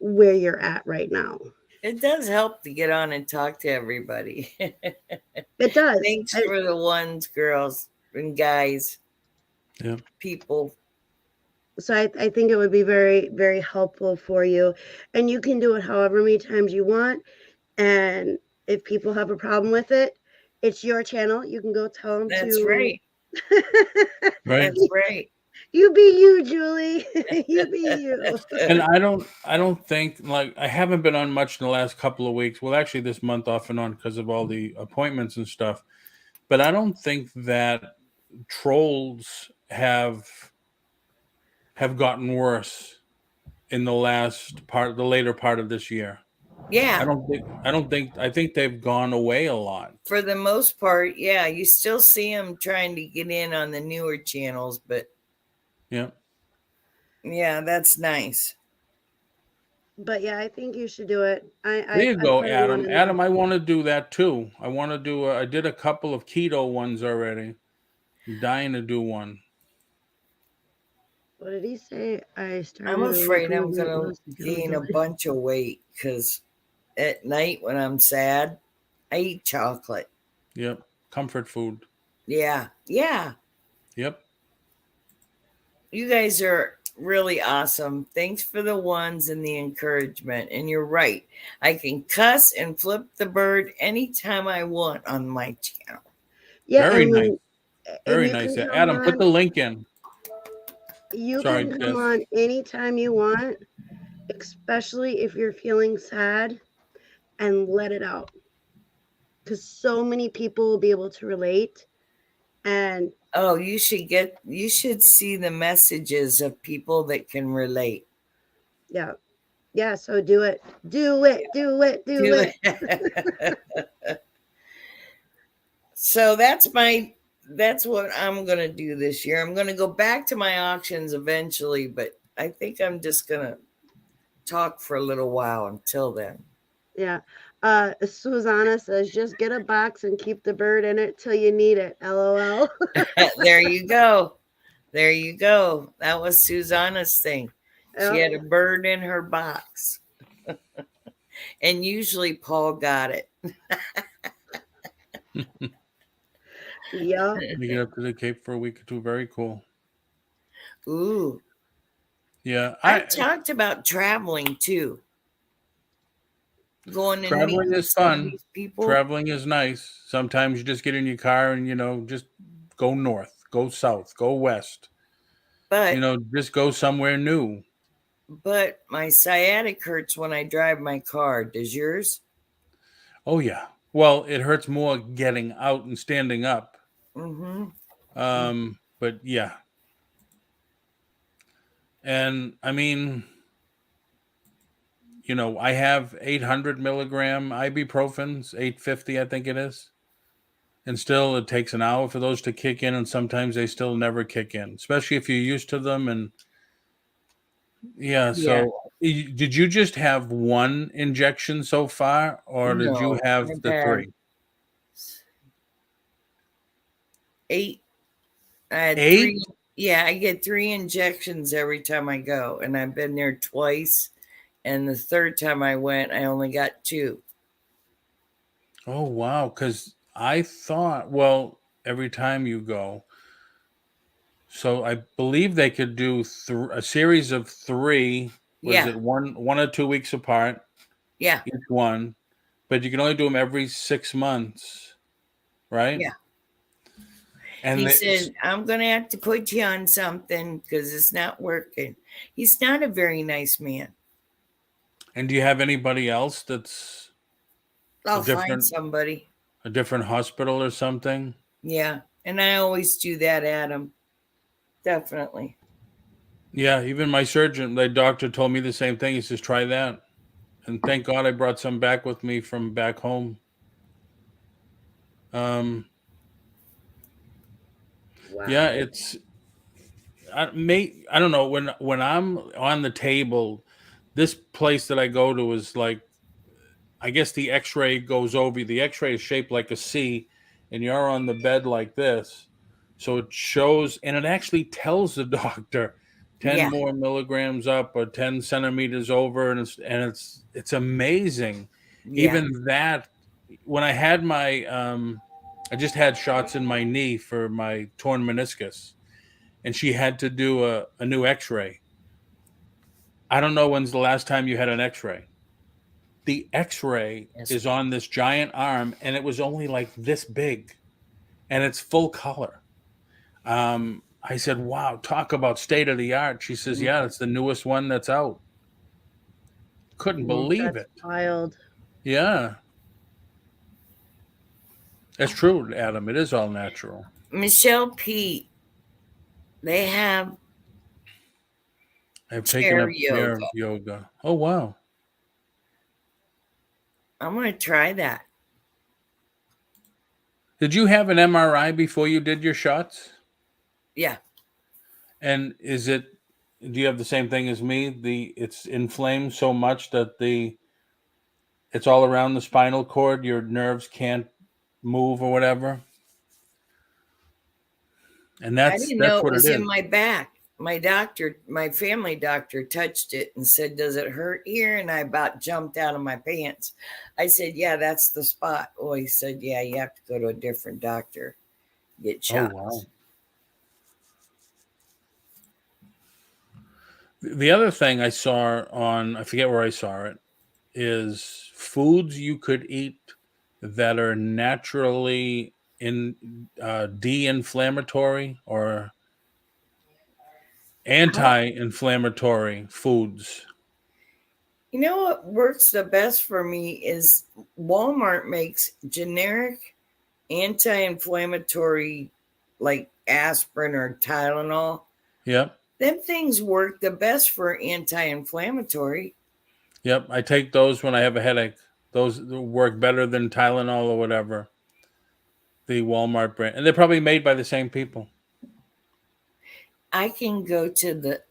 where you're at right now. It does help to get on and talk to everybody. It does. Thanks for the 1s, girls. and guys, Yeah. people. So I think it would be very, very helpful for you. And you can do it however many times you want. And if people have a problem with it, it's your channel. You can go tell them That's to. right. Right. That's right. You be you, Julie. You be you. And I don't think, like, I haven't been on much in the last couple of weeks. Well, actually this month off and on because of all the appointments and stuff. But I don't think that trolls have gotten worse in the later part of this year. Yeah. I think they've gone away a lot. For the most part, yeah. You still see them trying to get in on the newer channels, but Yeah. yeah, that's nice. But yeah, I think you should do it. There you I go, put in Adam. one in Adam, there. I want to do that too. I want to do. I did a couple of keto ones already. I'm dying to do one. What did he say? I started. I'm afraid I'm weight going loss to gain a accountability. bunch of weight because at night when I'm sad, I eat chocolate. Yep. Comfort food. Yeah. Yeah. Yep. You guys are really awesome. Thanks for the ones and the encouragement. And you're right. I can cuss and flip the bird anytime I want on my channel. Yeah, Very and nice. when, Very and you nice. can come Adam, put on. the link in. You Sorry, can come Jess. on anytime you want, especially if you're feeling sad, and let it out. Because so many people will be able to relate. And Oh, you should see the messages of people that can relate. yeah. Yeah, so do it. Do it. Do it. Do it. So that's what I'm going to do this year. I'm going to go back to my auctions eventually, but I think I'm just going to talk for a little while until then. Yeah. Susanna says just get a box and keep the bird in it till you need it. LOL. There you go. There you go. That was Susanna's thing. She had a bird in her box. And usually Paul got it. Yeah. We get up to the Cape for a week or two. Very cool. Ooh. Yeah. I talked about traveling too. Going and Traveling is fun. People. Traveling is nice. Sometimes you just get in your car and, just go north, go south, go west. But, just go somewhere new. But my sciatic hurts when I drive my car. Does yours? Oh, yeah. Well, it hurts more getting out and standing up. Mm-hmm. But yeah. And I mean, I have 800 milligram ibuprofens, 850, I think it is. And still it takes an hour for those to kick in. And sometimes they still never kick in, especially if you're used to them. And yeah. So did you just have one injection so far, or did you have the 3? 8. I had 8? 3. Yeah, I get 3 injections every time I go, and I've been there twice. And the third time I went, I only got 2. Oh, wow. Because I thought, well, every time you go. So I believe they could do a series of 3. Was it one or 2 weeks apart? Yeah. Each one. But you can only do them every 6 months, right? Yeah. And he said, I'm going to have to put you on something because it's not working. He's not a very nice man. And do you have anybody else that's I'll find somebody. A different hospital or something? Yeah. And I always do that, Adam. Definitely. Yeah. Even my surgeon, the doctor told me the same thing. He says, try that. And thank God I brought some back with me from back home. Wow. Yeah, I don't know, when I'm on the table, this place that I go to is like, I guess the x-ray goes over. The x-ray is shaped like a C, and you're on the bed like this. So it shows, and it actually tells the doctor 10 more milligrams up or 10 centimeters over. And it's amazing. Yeah. Even that, when I had my I just had shots in my knee for my torn meniscus, and she had to do a new X-ray. I don't know when's the last time you had an X-ray. The X-ray is on this giant arm, and it was only like this big, and it's full color. I said, wow, talk about state of the art. She says, yeah, it's the newest one that's out. Couldn't believe That's it. wild. Yeah. That's true, Adam. It is all natural. Michelle Pete, they have I've taken up chair yoga. Oh, wow. I'm going to try that. Did you have an MRI before you did your shots? Yeah. And do you have the same thing as me? It's inflamed so much that it's all around the spinal cord. Your nerves can't move or whatever. And I didn't know it what was it in is. my back. My family doctor touched it and said, does it hurt here? And I about jumped out of my pants. I said, yeah, that's the spot. Oh, he said, yeah, you have to go to a different doctor, get shots. Oh, wow. The other thing I saw I forget where I saw it, is foods you could eat that are naturally de-inflammatory or anti-inflammatory foods. You know what works the best for me is Walmart makes generic anti-inflammatory like aspirin or Tylenol. Yep. Them things work the best for anti-inflammatory. Yep. I take those when I have a headache. Those work better than Tylenol or whatever. The Walmart brand. And they're probably made by the same people. I can go to the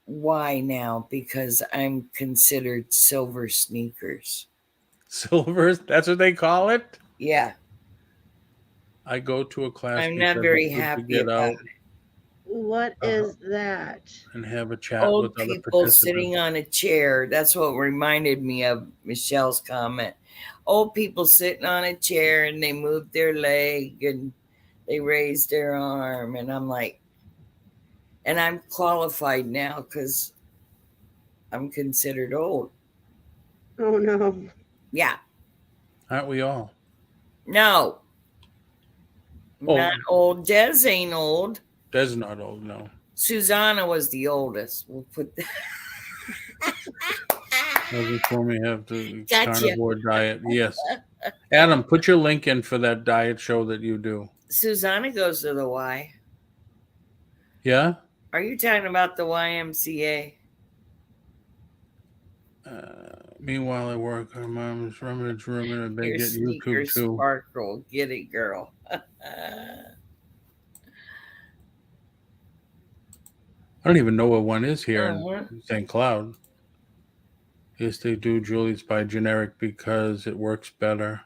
Y now because I'm considered silver sneakers. Silvers? That's what they call it? Yeah. I go to a class. I'm not very happy about it. What is that? And have a chat Old with other people participants. sitting on a chair. That's what reminded me of Michelle's comment. Old people sitting on a chair and they moved their leg and they raised their arm. And I'm like, and I'm qualified now because I'm considered old. Oh, no. Yeah. Aren't we all? No. Not old. Des ain't old. Des not old, no. Susanna was the oldest. We'll put that. Before we have the Gotcha. carnivore diet. Yes. Adam, put your link in for that diet show that you do. Susanna goes to the Y. Yeah? Are you talking about the YMCA? Meanwhile, I work on Mom's Rummage Room and I beg Your get YouTube too. sparkle. Get it, girl. I don't even know what one is here in St. Cloud. Yes, they do. Julie's by generic because it works better.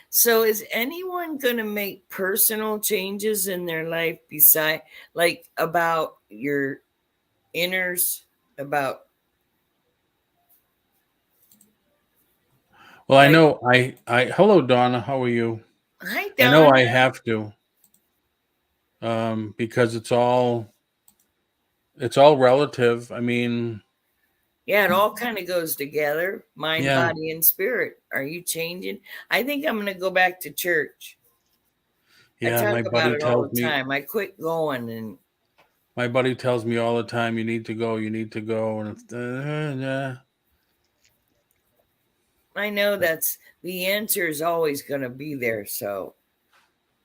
So is anyone going to make personal changes in their life beside, like about your inners, about? Well, I know hello, Donna. How are you? Hi, Donna. I know I have to. Because it's all relative. I mean, yeah, it all kind of goes together. Mind, body, and spirit. Are you changing? I think I'm going to go back to church. Yeah, I talk my about buddy it all tells the time. I quit going, and my buddy tells me all the time, "You need to go. You need to go." And it's, I know that's the answer is always going to be there. So,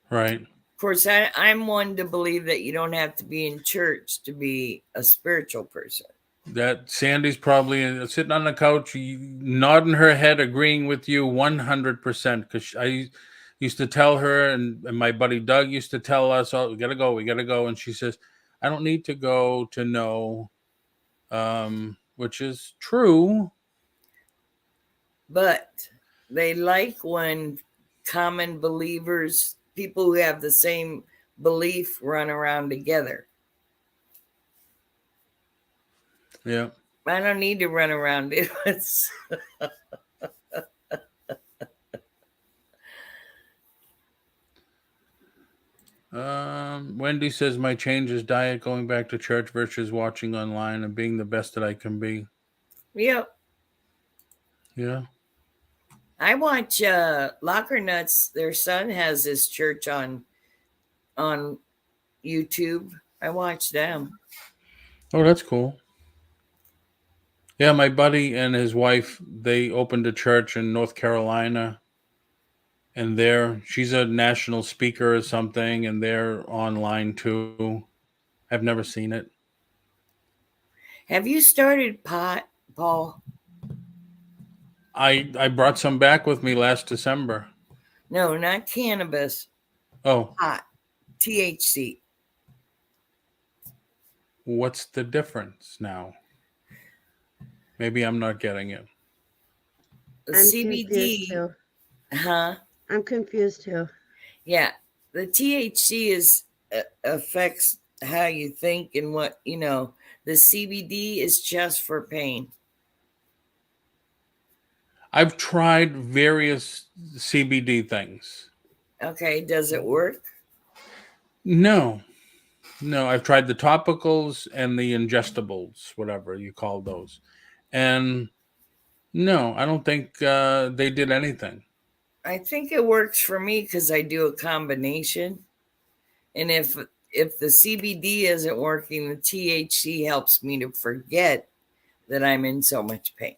right. Of course, I'm one to believe that you don't have to be in church to be a spiritual person. That Sandy's probably sitting on the couch, nodding her head, agreeing with you 100%. Because I used to tell her, and my buddy Doug used to tell us, "Oh, we gotta go," and she says, "I don't need to go to know," which is true. But they like when common believers, people who have the same belief, run around together. Yeah. I don't need to run around. Wendy says my change is diet, going back to church versus watching online and being the best that I can be. Yep. Yeah. I watch Locker Nuts. Their son has his church on YouTube. I watch them. Oh, that's cool. Yeah, my buddy and his wife, they opened a church in North Carolina. And she's a national speaker or something, and they're online too. I've never seen it. Have you started pot, Paul? I brought some back with me last December. No, not cannabis. Oh. Pot. THC. What's the difference now? Maybe I'm not getting it. The I'm CBD. confused too. Huh? I'm confused too. Yeah. The THC affects how you think and what, the CBD is just for pain. I've tried various CBD things. Okay. Does it work? No, I've tried the topicals and the ingestibles, whatever you call those. And no, I don't think they did anything. I think it works for me because I do a combination. And if the CBD isn't working, the THC helps me to forget that I'm in so much pain.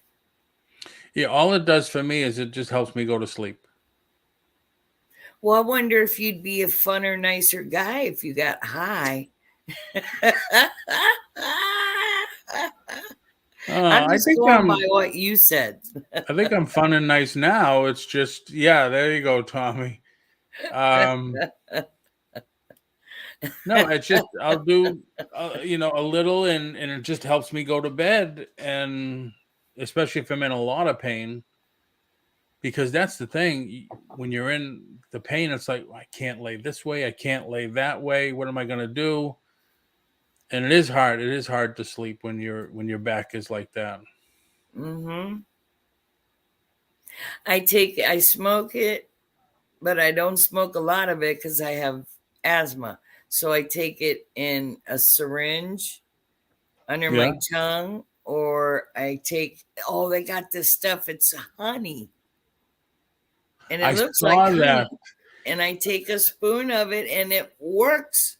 Yeah, all it does for me is it just helps me go to sleep. Well, I wonder if you'd be a funner, nicer guy if you got high. I'm just going by what you said. I think I'm fun and nice now. It's just, yeah, there you go, Tommy. No, it's just I'll do, a little, and it just helps me go to bed, and especially if I'm in a lot of pain, because that's the thing. When you're in the pain, it's like, I can't lay this way, I can't lay that way. What am I going to do? And it is hard. It is hard to sleep when your back is like that. Mm-hmm. I smoke it, but I don't smoke a lot of it because I have asthma. So I take it in a syringe under my tongue, or I take, they got this stuff. It's honey. And it looks like honey. And I take a spoon of it and it works.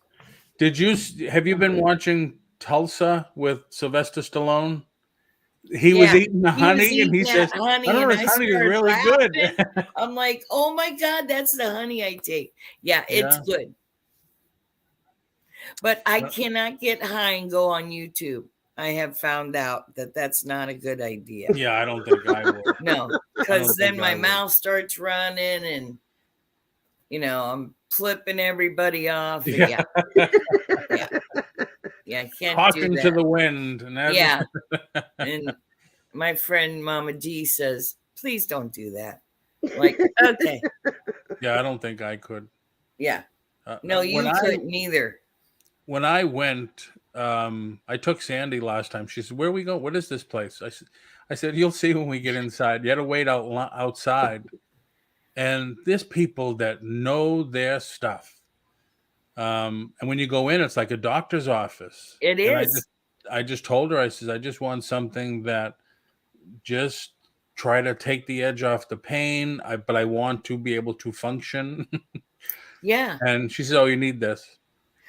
Have you been watching Tulsa with Sylvester Stallone? He was eating the honey, and he says, honey, I don't know, this honey is really good. I'm like, oh my God, that's the honey I take. Yeah, it's good. But I cannot get high and go on YouTube. I have found out that that's not a good idea. Yeah, I don't think I will. No, because then my mouth starts running and, I'm flipping everybody off. And yeah, I can't talking do that. To the wind. And and my friend Mama D says, please don't do that. Like, okay. Yeah, I don't think I could. Yeah. No, you couldn't either. When I went, I took Sandy last time. She said, where we go? What is this place? I said, you'll see when we get inside. You had to wait outside. And there's people that know their stuff. And when you go in, it's like a doctor's office. It is. I just told her, I said, I just want something that just try to take the edge off the pain, but I want to be able to function. Yeah. And she said, oh, you need this.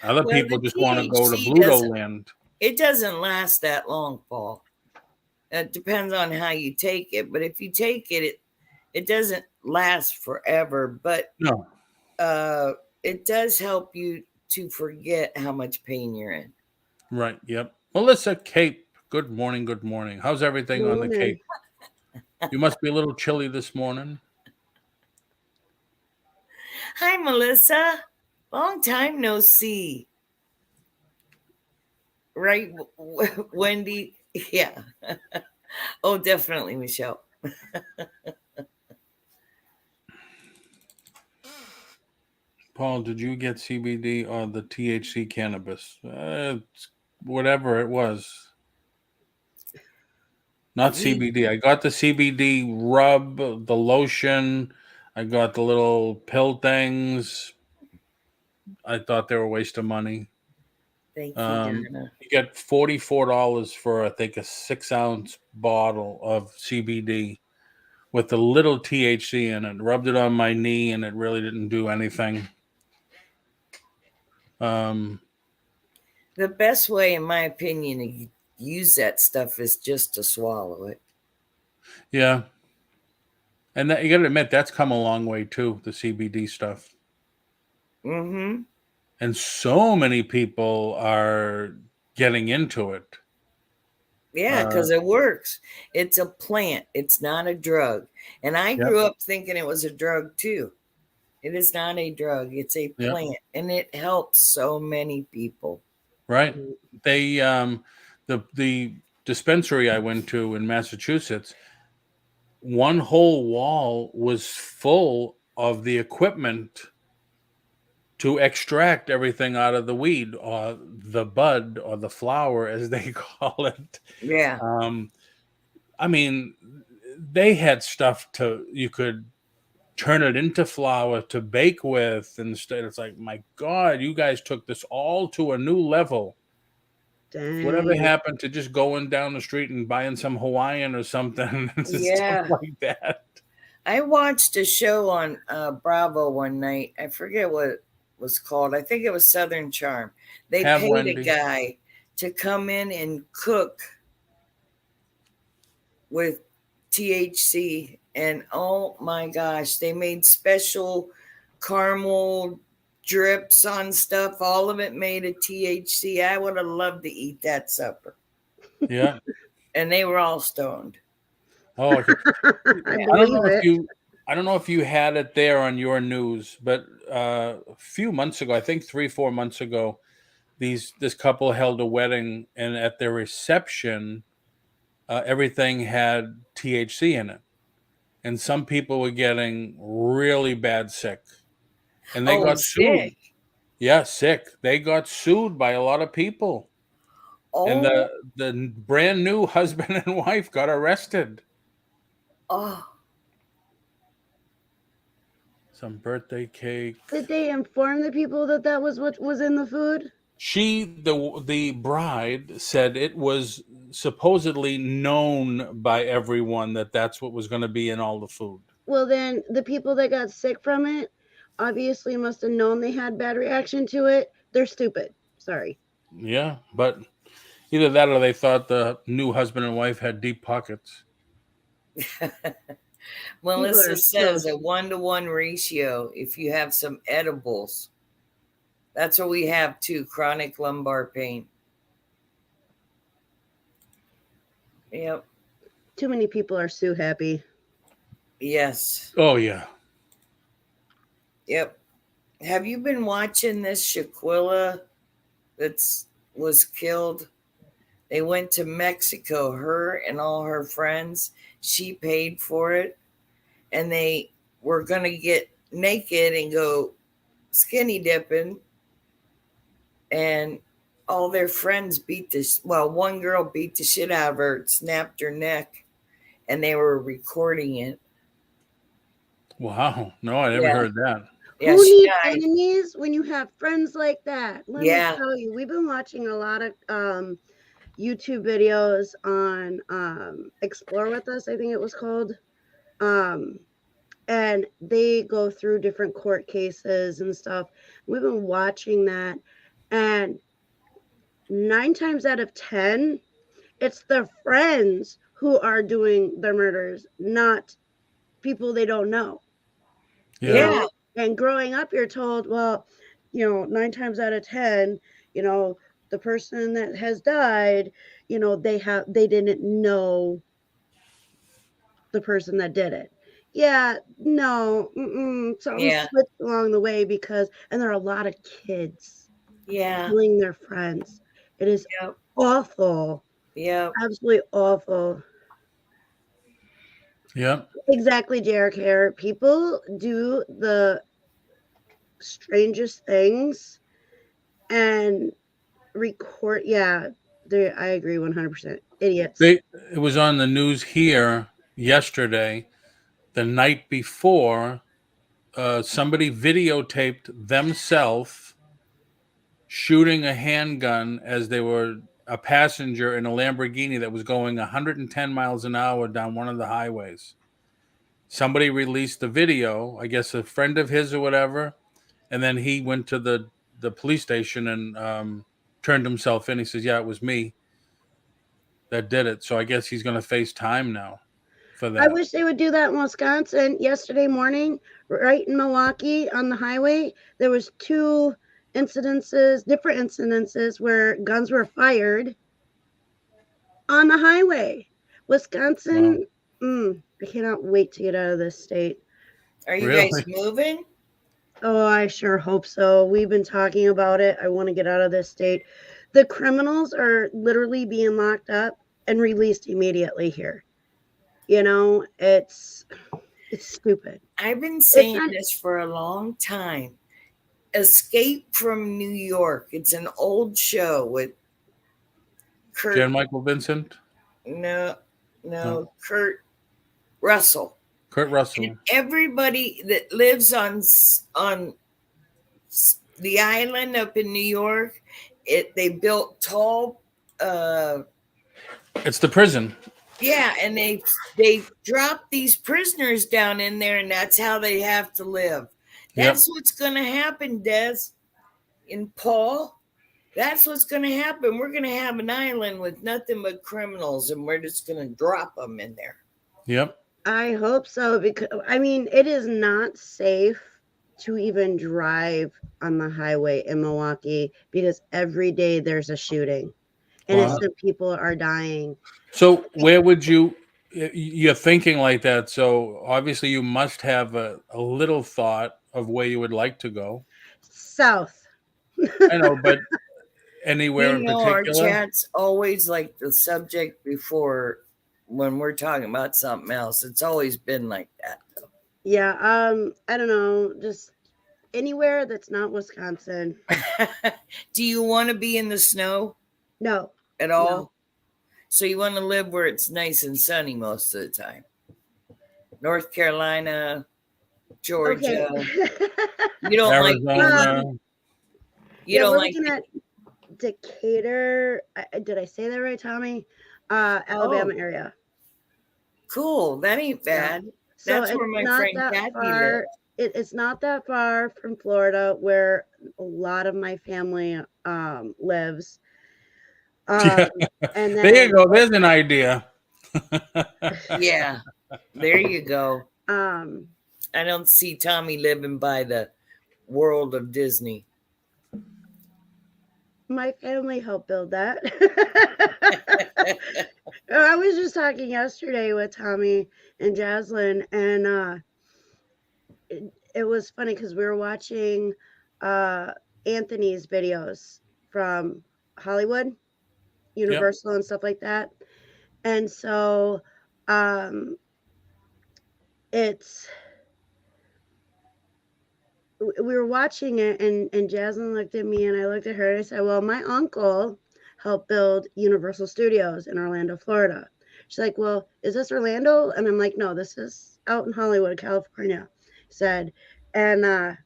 Other people just want to go to Pluto land. It doesn't last that long, Paul. It depends on how you take it. But if you take it, it doesn't last forever. But no, it does help you to forget how much pain you're in. Right. Yep. Melissa Cape, good morning. Good morning. How's everything on the Cape? You must be a little chilly this morning. Hi, Melissa. Long time no see. Right, Wendy? Yeah. Oh, definitely, Michelle. Paul, did you get CBD or the THC cannabis? Whatever it was. Not CBD. I got the CBD rub, the lotion. I got the little pill things. I thought they were a waste of money. Thank you, Dana. You get $44 for, I think, a 6-ounce bottle of CBD with a little THC in it. Rubbed it on my knee, and it really didn't do anything. The best way, in my opinion, to use that stuff is just to swallow it. Yeah. And that, you got to admit, that's come a long way, too, the CBD stuff. Mm-hmm. And so many people are getting into it. Yeah, because it works. It's a plant. It's not a drug. And I grew up thinking it was a drug, too. It is not a drug. It's a plant. And it helps so many people. Right. They, the dispensary I went to in Massachusetts, one whole wall was full of the equipment to extract everything out of the weed, or the bud, or the flower, as they call it. Yeah. I mean, they had stuff you could turn it into flour to bake with. Instead, it's like, my God, you guys took this all to a new level. Dang. Whatever happened to just going down the street and buying some Hawaiian or something? Yeah. Stuff like that. I watched a show on Bravo one night. I forget what it was called. I think it was Southern Charm. They paid a guy to come in and cook with THC, and oh my gosh, they made special caramel drips on stuff, all of it made of THC. I would have loved to eat that supper. Yeah. And they were all stoned. Oh, okay. I don't know if you had it there on your news, but a few months ago, I think 3-4 months ago, this couple held a wedding, and at their reception, everything had THC in it, and some people were getting really bad sick, and they got sued. Yeah, sick. They got sued by a lot of people, and the brand new husband and wife got arrested. Oh. Some birthday cake. Did they inform the people that was what was in the food? The bride said it was supposedly known by everyone that that's what was going to be in all the food. Well, then the people that got sick from it obviously must have known they had bad reaction to it. They're stupid. Sorry. Yeah, but either that or they thought the new husband and wife had deep pockets. Melissa says a 1-to-1 ratio if you have some edibles. That's what we have too, chronic lumbar pain. Yep. Too many people are so happy. Yes. Oh, yeah. Yep. Have you been watching this Shaquilla was killed? They went to Mexico, her and all her friends. She paid for it. And they were going to get naked and go skinny dipping. And all their friends one girl beat the shit out of her, snapped her neck, and they were recording it. Wow. No, I never heard that. Yeah, who needs enemies when you have friends like that? Let me tell you, we've been watching a lot of YouTube videos on Explore With Us, I think it was called. And they go through different court cases and stuff. We've been watching that, and 9 times out of 10, it's their friends who are doing their murders, not people they don't know. Yeah. And growing up, you're told, well, 9 times out of 10, the person that has died, they didn't know the person that did it. Yeah, no, something switched along the way and there are a lot of kids killing their friends. It is awful. Yeah, absolutely awful. Yeah, exactly, Jarek here. People do the strangest things and record. Yeah, I agree 100%. Idiots. It was on the news here yesterday. The night before, somebody videotaped themselves shooting a handgun as they were a passenger in a Lamborghini that was going 110 miles an hour down one of the highways. Somebody released the video, I guess a friend of his or whatever, and then he went to the police station and turned himself in. He says, yeah, it was me that did it. So I guess he's going to face time now for that. I wish they would do that in Wisconsin. Yesterday morning, right in Milwaukee on the highway, there was different incidences where guns were fired on the highway. Wisconsin, wow. I cannot wait to get out of this state. Are you guys moving? Oh, I sure hope so. We've been talking about it. I want to get out of this state. The criminals are literally being locked up and released immediately here. You know, it's stupid. I've been saying this for a long time. Escape from New York. It's an old show with Kurt. Jan Michael Vincent? No, Kurt Russell. Kurt Russell. And everybody that lives on the island up in New York, they built tall. It's the prison. Yeah, and they drop these prisoners down in there, and that's how they have to live. That's what's going to happen, Des and Paul. That's what's going to happen. We're going to have an island with nothing but criminals, and we're just going to drop them in there. Yep. I hope so, because I mean, it is not safe to even drive on the highway in Milwaukee because every day there's a shooting, and innocent people are dying. So where would you're thinking like that, so obviously you must have a little thought of where you would like to go. South. I know, but anywhere in particular? Our chat's always like the subject before when we're talking about something else. It's always been like that, though. Yeah, I don't know, just anywhere that's not Wisconsin. Do you want to be in the snow? No. At all? No. So you want to live where it's nice and sunny most of the time? North Carolina, Georgia. Okay. You don't Arizona. We're looking at Decatur. Did I say that right, Tommy? Alabama area. Cool. That ain't bad. So that's where my friend Kathy lives. It's not that far from Florida, where a lot of my family lives. And then, there you go. There's an idea. Yeah, there you go. I don't see Tommy living by the world of Disney. My family helped build that. I was just talking yesterday with Tommy and Jaslyn, and it was funny because we were watching Anthony's videos from Hollywood, Universal, and stuff like that. And so we were watching it, and Jaslyn looked at me and I looked at her and I said, well, my uncle helped build Universal Studios in Orlando, Florida. She's like, well, is this Orlando? And I'm like, no, this is out in Hollywood, California. Said, and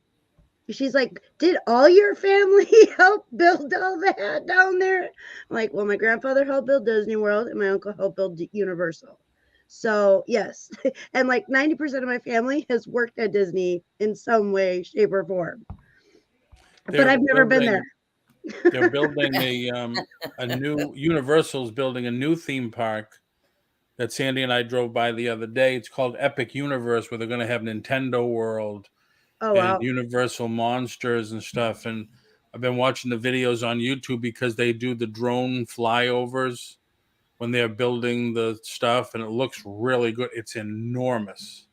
she's like, did all your family help build all that down there? I'm like, well, my grandfather helped build Disney World and my uncle helped build Universal. So yes, and like 90% of my family has worked at Disney in some way, shape, or form. But I've never been there. They're building a new Universal's building a new theme park that Sandy and I drove by the other day. It's called Epic Universe, where they're going to have Nintendo World and Universal Monsters and stuff. And I've been watching the videos on YouTube because they do the drone flyovers when they're building the stuff, and it looks really good. It's enormous,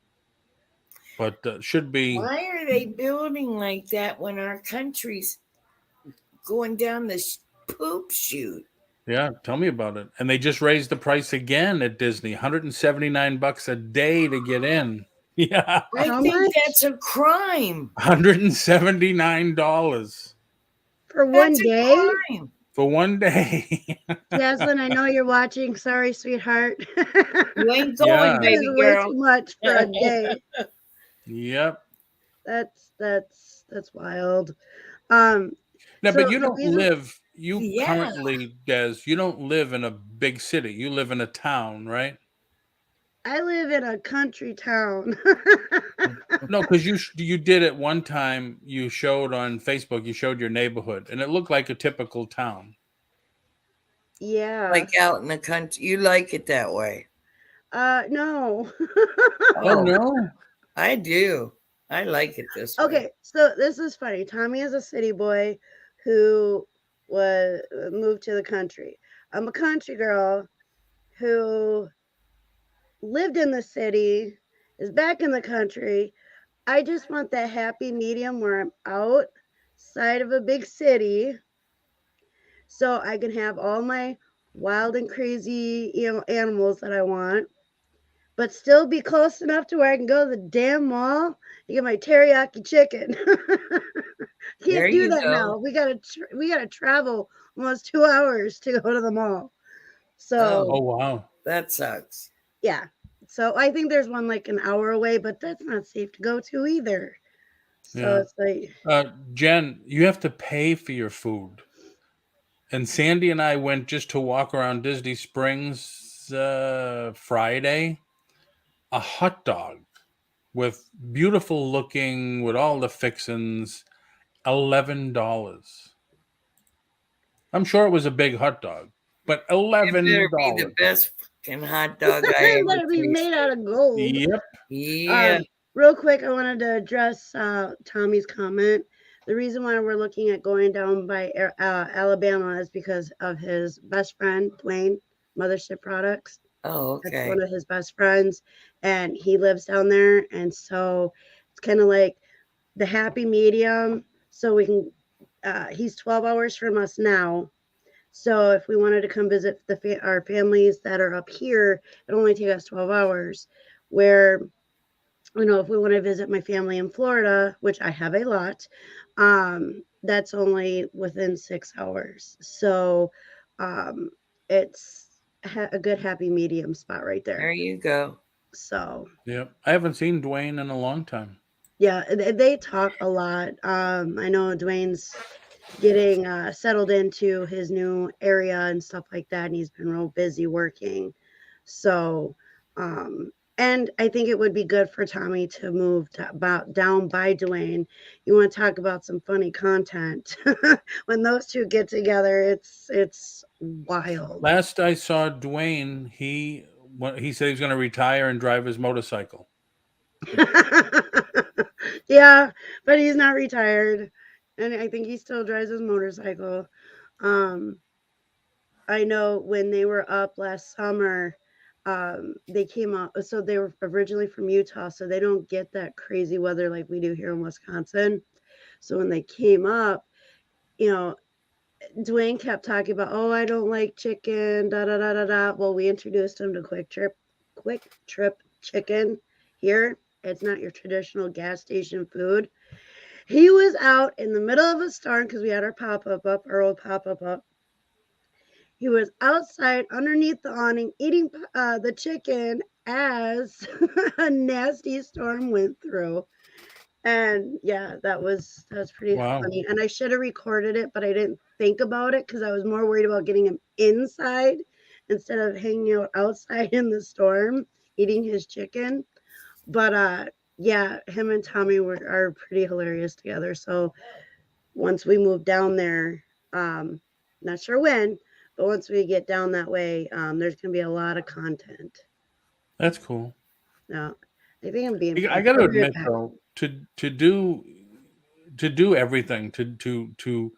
but should be. Why are they building like that when our country's going down this poop chute? Yeah, tell me about it. And they just raised the price again at Disney, $179 a day to get in. Yeah, I think that's a crime. $179 for one day. For one day. Jaslyn, I know you're watching. Sorry, sweetheart. You ain't going, baby girl. Way too much for a day. Yep. That's wild. No, So but you the don't reason live. You Yeah. currently, Des, you don't live in a big city. You live in a town, right? I live in a country town. No, because you did it one time. You showed on Facebook. You showed your neighborhood, and it looked like a typical town. Yeah. Like out in the country. You like it that way. No. Oh Oh, no! I do. I like it this way. Okay, so this is funny. Tommy is a city boy who was moved to the country. I'm a country girl who lived in the city, is back in the country. I just want that happy medium where I'm outside of a big city so I can have all my wild and crazy, animals that I want, but still be close enough to where I can go to the damn mall and get my teriyaki chicken. There Can't do you that go. now. We gotta travel almost 2 hours to go to the mall. So Oh wow! That sucks. yeah. So I think there's one like an hour away, but that's not safe to go to either. So Yeah, it's like, Jen, you have to pay for your food. And Sandy and I went just to walk around Disney Springs Friday. A hot dog with beautiful looking, with all the fixins, $11. I'm sure it was a big hot dog, but It better be the $11. best fucking hot dog I it ever better be made tasted. out of gold. Yep. Yeah. Real quick, I wanted to address Tommy's comment. The reason why we're looking at going down by Alabama is because of his best friend, Dwayne, Mothership Products. Oh, That's okay. one of his best friends, and he lives down there. And so it's kind of like the happy medium. So we can, he's 12 hours from us now. So if we wanted to come visit our families that are up here, it only take us 12 hours. Where, if we want to visit my family in Florida, which I have a lot, that's only within 6 hours. So it's a good happy medium spot right There there. you go. So Yep. I haven't seen Dwayne in a long time. yeah, they talk a lot. I know Dwayne's getting settled into his new area and stuff like that, and he's been real busy working. So, and I think it would be good for Tommy to move about down by Dwayne. You want to talk about some funny content when those two get together? It's wild. Last I saw Dwayne, he said he was going to retire and drive his motorcycle. Yeah, but he's not retired, and I think he still drives his motorcycle. Um, I know when they were up last summer, they came up. So they were originally from Utah, so they don't get that crazy weather like we do here in Wisconsin. So when they came up, you know, Dwayne kept talking about, oh, I don't like chicken, da da da da da. Well, we introduced him to Quick Trip chicken here. It's not your traditional gas station food. He was out in the middle of a storm because we had our pop-up up, our old pop-up up. He was outside underneath the awning eating the chicken as a nasty storm went through. And yeah, that's pretty Wow. funny. And I should have recorded it, but I didn't think about it because I was more worried about getting him inside instead of hanging out outside in the storm eating his chicken. But yeah, him and Tommy are pretty hilarious together. So once we move down there, not sure when, but once we get down that way, there's gonna be a lot of content. That's cool. No, I think I'm being I funny. got to I'll be right admit back. though, to do everything, to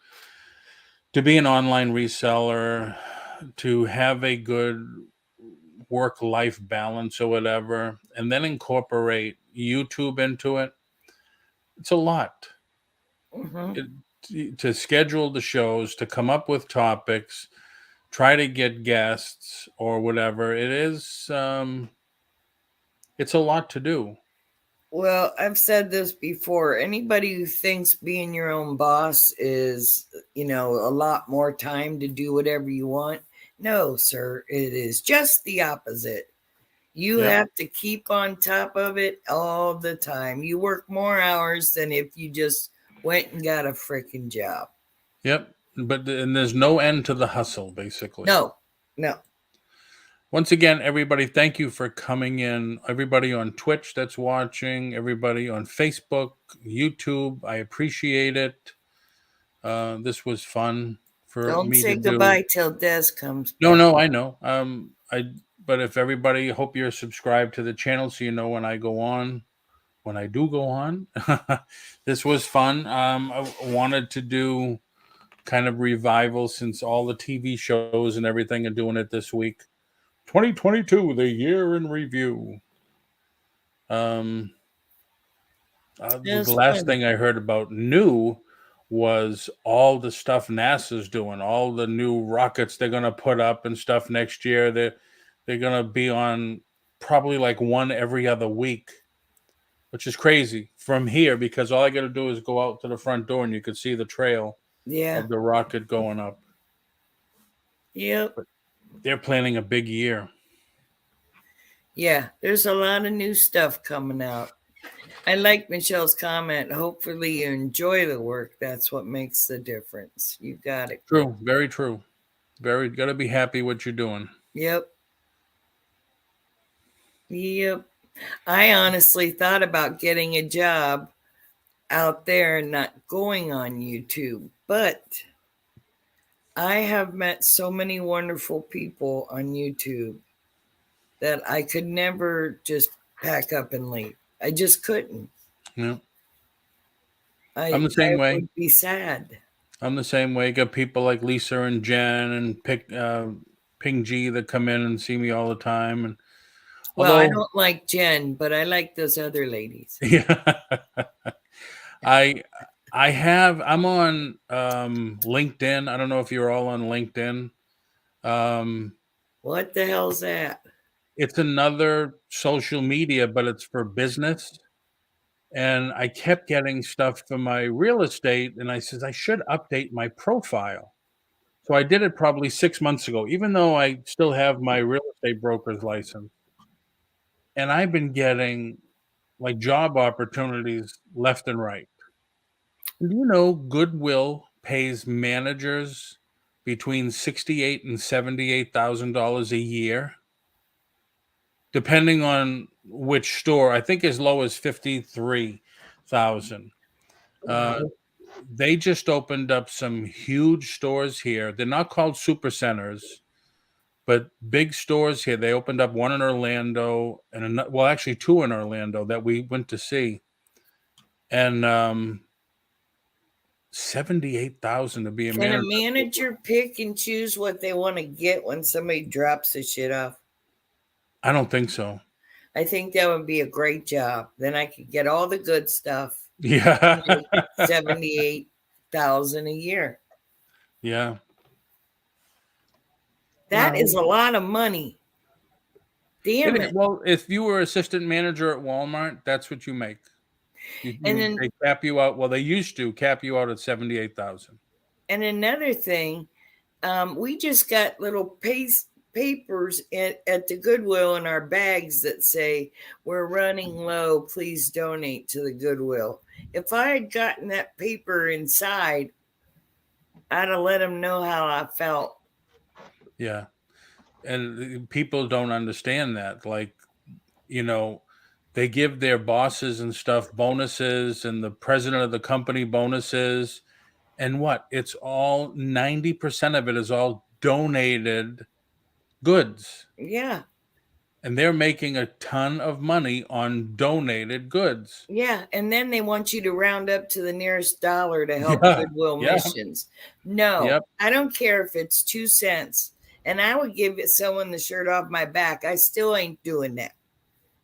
be an online reseller, to have a good work-life balance or whatever, and then incorporate YouTube into it, it's a lot. Mhm. To schedule the shows, to come up with topics, try to get guests or whatever. It's a lot to do. Well, I've said this before. Anybody who thinks being your own boss is, a lot more time to do whatever you want. No, sir, it is just the opposite. You Yep. have to keep on top of it all the time. You work more hours than if you just went and got a freaking job. Yep. But and there's no end to the hustle, basically. No. Once again, everybody, thank you for coming in. Everybody on Twitch that's watching, everybody on Facebook, YouTube, I appreciate it. This was fun for Don't me say to do. goodbye till Des comes back. No, I know. But if everybody, hope you're subscribed to the channel so you know when I go on. When I do go on, this was fun. I wanted to do kind of revival since all the TV shows and everything are doing it this week. 2022, the year in review. The last thing I heard about new was all the stuff NASA's doing, all the new rockets they're going to put up and stuff next year. They're going to be on probably like one every other week, which is crazy from here because all I got to do is go out to the front door and you can see the trail of the rocket going up. Yep. But they're planning a big year. Yeah, there's a lot of new stuff coming out. I like Michelle's comment. Hopefully you enjoy the work. That's what makes the difference. You got it. True. Very true. Got to be happy what you're doing. Yep. I honestly thought about getting a job out there and not going on YouTube, but I have met so many wonderful people on YouTube that I could never just pack up and leave. I just couldn't. Yeah. I'm the same way. Would be sad. I'm the same way. Got people like Lisa and Jen and Ping G that come in and see me all the time. And I don't like Jen, but I like those other ladies. Yeah. I'm on LinkedIn. I don't know if you're all on LinkedIn. What the hell's that? It's another social media, but it's for business. And I kept getting stuff for my real estate. And I said, I should update my profile. So I did it probably 6 months ago, even though I still have my real estate broker's license. And I've been getting like job opportunities left and right. Do you know Goodwill pays managers between $68,000 and $78,000 a year, depending on which store? I think as low as $53,000. They just opened up some huge stores here. They're not called super centers, but big stores here. They opened up one in Orlando and actually two in Orlando that we went to see, and $78,000 to be a manager. Can a manager pick and choose what they want to get when somebody drops the shit off? I don't think so. I think that would be a great job. Then I could get all the good stuff. Yeah. $78,000 a year. Yeah. That is a lot of money. Damn it. Well, if you were assistant manager at Walmart, that's what you make. They cap you out. Well, they used to cap you out at $78,000. And another thing, we just got little papers at the Goodwill in our bags that say, we're running low, please donate to the Goodwill. If I had gotten that paper inside, I'd have let them know how I felt. Yeah. And people don't understand that. Like, they give their bosses and stuff bonuses and the president of the company bonuses. And it's all 90% of it is all donated goods. Yeah. And they're making a ton of money on donated goods. Yeah. And then they want you to round up to the nearest dollar to help Goodwill missions. No, I don't care if it's 2 cents. And I would give someone the shirt off my back. I still ain't doing that.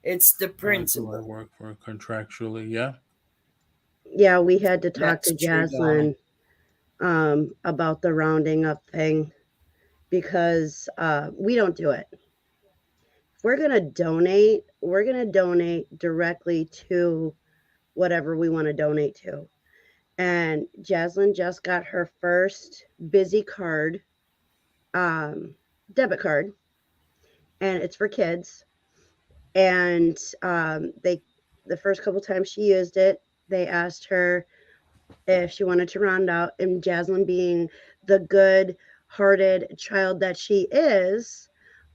It's the principle. I work for contractually, yeah. Yeah, we had to talk to Jaslyn about the rounding up thing because we don't do it. If we're going to donate, we're going to donate directly to whatever we want to donate to. And Jaslyn just got her first busy card, debit card, and it's for kids. And the first couple times she used it, they asked her, if she wanted to round out, and Jaslyn being the good-hearted child that she is,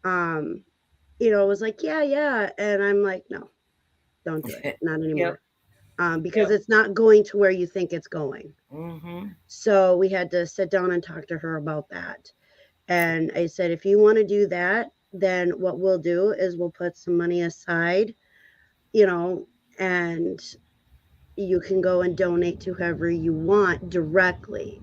was like, yeah. And I'm like, no, don't do it. Not anymore. Yep. Because it's not going to where you think it's going. Mm-hmm. So we had to sit down and talk to her about that. And I said, if you want to do that, then what we'll do is we'll put some money aside, and you can go and donate to whoever you want directly.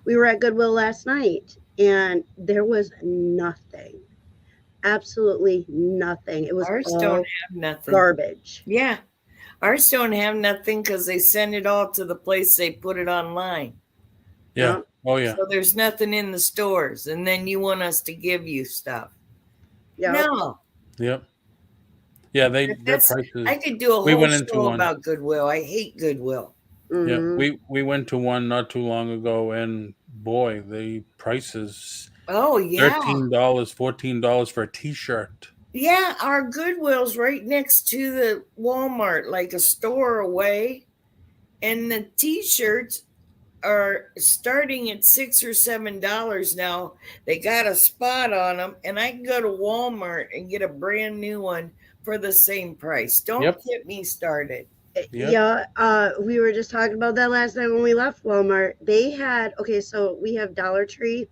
We were at Goodwill last night and there was nothing, absolutely nothing. It was Ours all don't have nothing. garbage. Yeah. Ours don't have nothing because they send it all to the place they put it online. Yeah. Oh, yeah. So there's nothing in the stores. And then you want us to give you stuff. Yep. No. Yep. Yeah, their prices. I could do a whole show about Goodwill. I hate Goodwill. Mm-hmm. Yeah, we went to one not too long ago, and boy, the prices. Oh yeah, $13, $14 for a T-shirt. Yeah, our Goodwill's right next to the Walmart, like a store away, and the T-shirts are starting at $6 or $7 now. They got a spot on them, and I can go to Walmart and get a brand new one for the same price. Don't get me started. Yep. Yeah, we were just talking about that last night when we left Walmart. They had so we have Dollar Tree,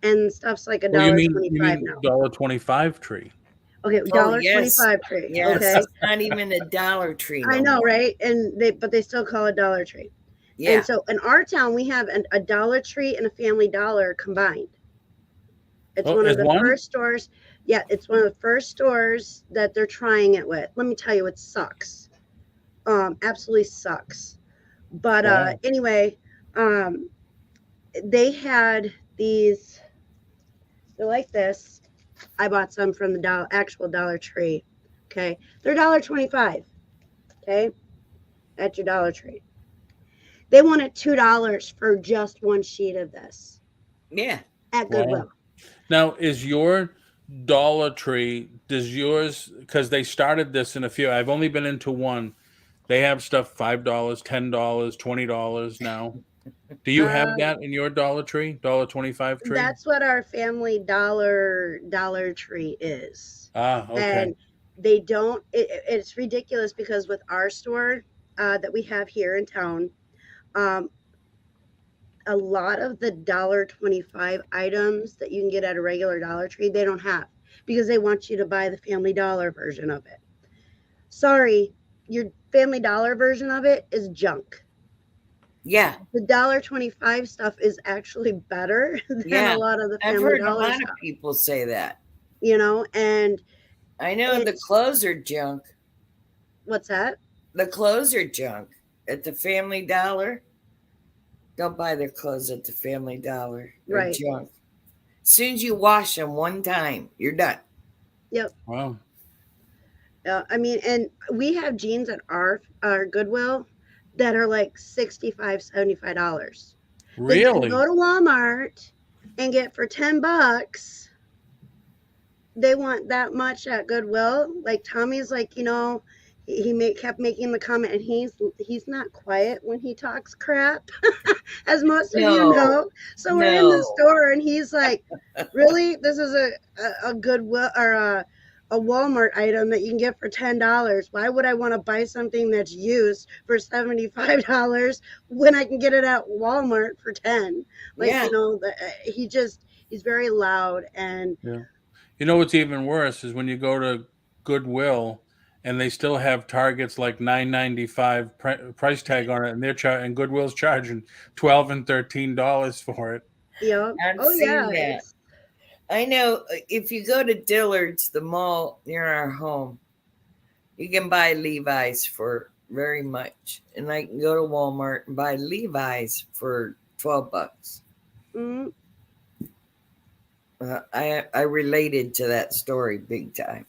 and stuff's like $1.25 now. $1.25 tree. Okay, $1.25 tree. Yes, okay, it's not even a Dollar Tree. I know, right? And they still call it Dollar Tree. Yeah. And so in our town, we have a Dollar Tree and a Family Dollar combined. It's one of the first stores. Yeah, it's one of the first stores that they're trying it with. Let me tell you, it sucks. Absolutely sucks. But anyway, they had these. They're like this. I bought some from the actual Dollar Tree. Okay, they're $1.25. Okay, at your Dollar Tree. They wanted $2 for just one sheet of this. Yeah. At Goodwill. Wow. Now, is your Dollar Tree, because they started this in a few, I've only been into one. They have stuff $5, $10, $20 now. Do you have that in your Dollar Tree? $1.25 tree? That's what our Family Dollar Tree is. Okay. And they don't, it's ridiculous because with our store that we have here in town, a lot of the $1.25 items that you can get at a regular Dollar Tree, they don't have because they want you to buy the Family Dollar version of it. Sorry, your Family Dollar version of it is junk. Yeah. The $1.25 stuff is actually better than a lot of the Family Dollar stuff. I've heard a lot of people say that. And I know the clothes are junk. What's that? The clothes are junk at the Family Dollar. Don't buy their clothes at the Family Dollar. They're junk. As soon as you wash them one time, you're done. Yep. Wow. I mean, and we have jeans at our Goodwill that are like $65, $75. Really? You can go to Walmart and get for $10. They want that much at Goodwill. Like Tommy's like, he kept making the comment, and he's not quiet when he talks crap, as most of you know. So we're in the store, and he's like, "Really? This is a Goodwill or a Walmart item that you can get for $10. Why would I want to buy something that's used for $75 when I can get it at Walmart for $10?" He's very loud, and you know what's even worse is when you go to Goodwill. And they still have Target's like $9.95 price tag on it, and and Goodwill's charging $12 and $13 for it. Yeah. I've seen that. I know if you go to Dillard's, the mall near our home, you can buy Levi's for very much, and I can go to Walmart and buy Levi's for $12. Mm-hmm. I related to that story big time.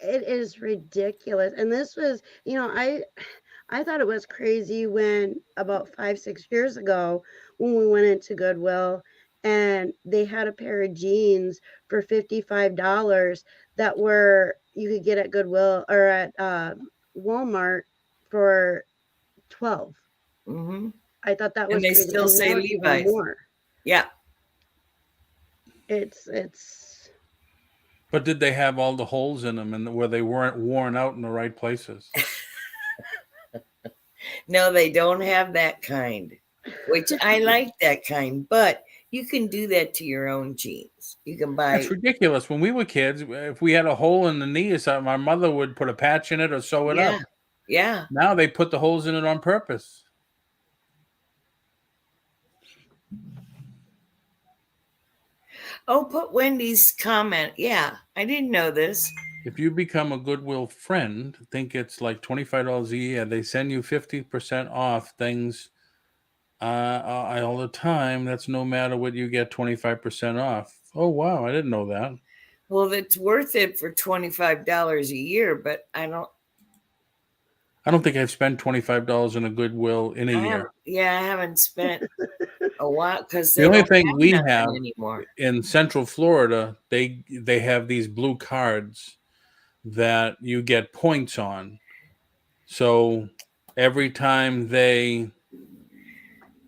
It is ridiculous. And this was, I thought it was crazy when about 5-6 years ago when we went into Goodwill and they had a pair of jeans for $55 that you could get at Goodwill or at Walmart for 12. Mm-hmm. I thought that was And they crazy. still And say now it's even Levi's. more. Yeah. It's. But did they have all the holes in them and where they weren't worn out in the right places? No, they don't have that kind, which I like that kind, but you can do that to your own jeans. You can buy. That's ridiculous. When we were kids, if we had a hole in the knee or something, my mother would put a patch in it or sew it Yeah. up. Yeah. Now they put the holes in it on purpose. Oh, put Wendy's comment. Yeah, I didn't know this. If you become a Goodwill friend, think it's like $25 a year. They send you 50% off things all the time. That's no matter what you get 25% off. Oh, wow. I didn't know that. Well, it's worth it for $25 a year, but I don't think I've spent $25 in a Goodwill in a year. I haven't spent a while because The they only don't thing have we nothing have anymore. in Central Florida, they have these blue cards that you get points on. So every time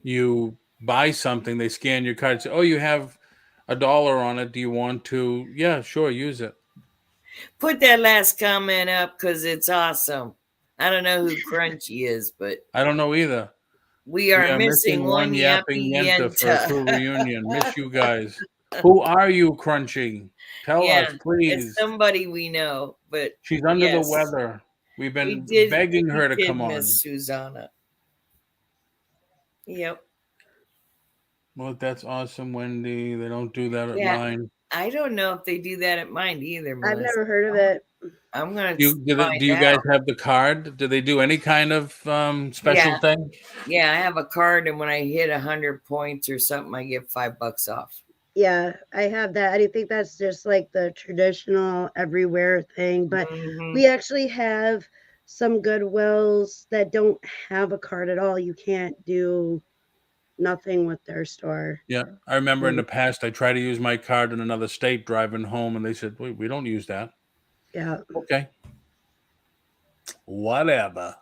you buy something, they scan your card and say, oh, you have $1 on it. Do you want to? Yeah, sure, use it. Put that last comment up because it's awesome. I don't know who Crunchy is, but I don't know either. we are missing one yappy yenta for a yenta. true reunion. Miss you guys. Who are you, Crunchy? Tell Yeah, us, please. it's somebody we know, but She's under the yes, weather. We've we been did begging her to we did come on. miss Susanna. Yep. Well, that's awesome, Wendy. They don't do that at Yeah. mine. I don't know if they do that at mine either, I've Melissa. never heard of it. I'm gonna Do find you guys out. have the card? Do they do any kind of special Yeah. thing? Yeah, I have a card, and when I hit 100 points or something, I get $5 off. Yeah, I have that. I think that's just like the traditional everywhere thing. But Mhm. we actually have some Goodwills that don't have a card at all. You can't do nothing with their store. Yeah, I remember in the past I tried to use my card in another state driving home, and they said, "Wait, we don't use that." Yeah. Okay, whatever.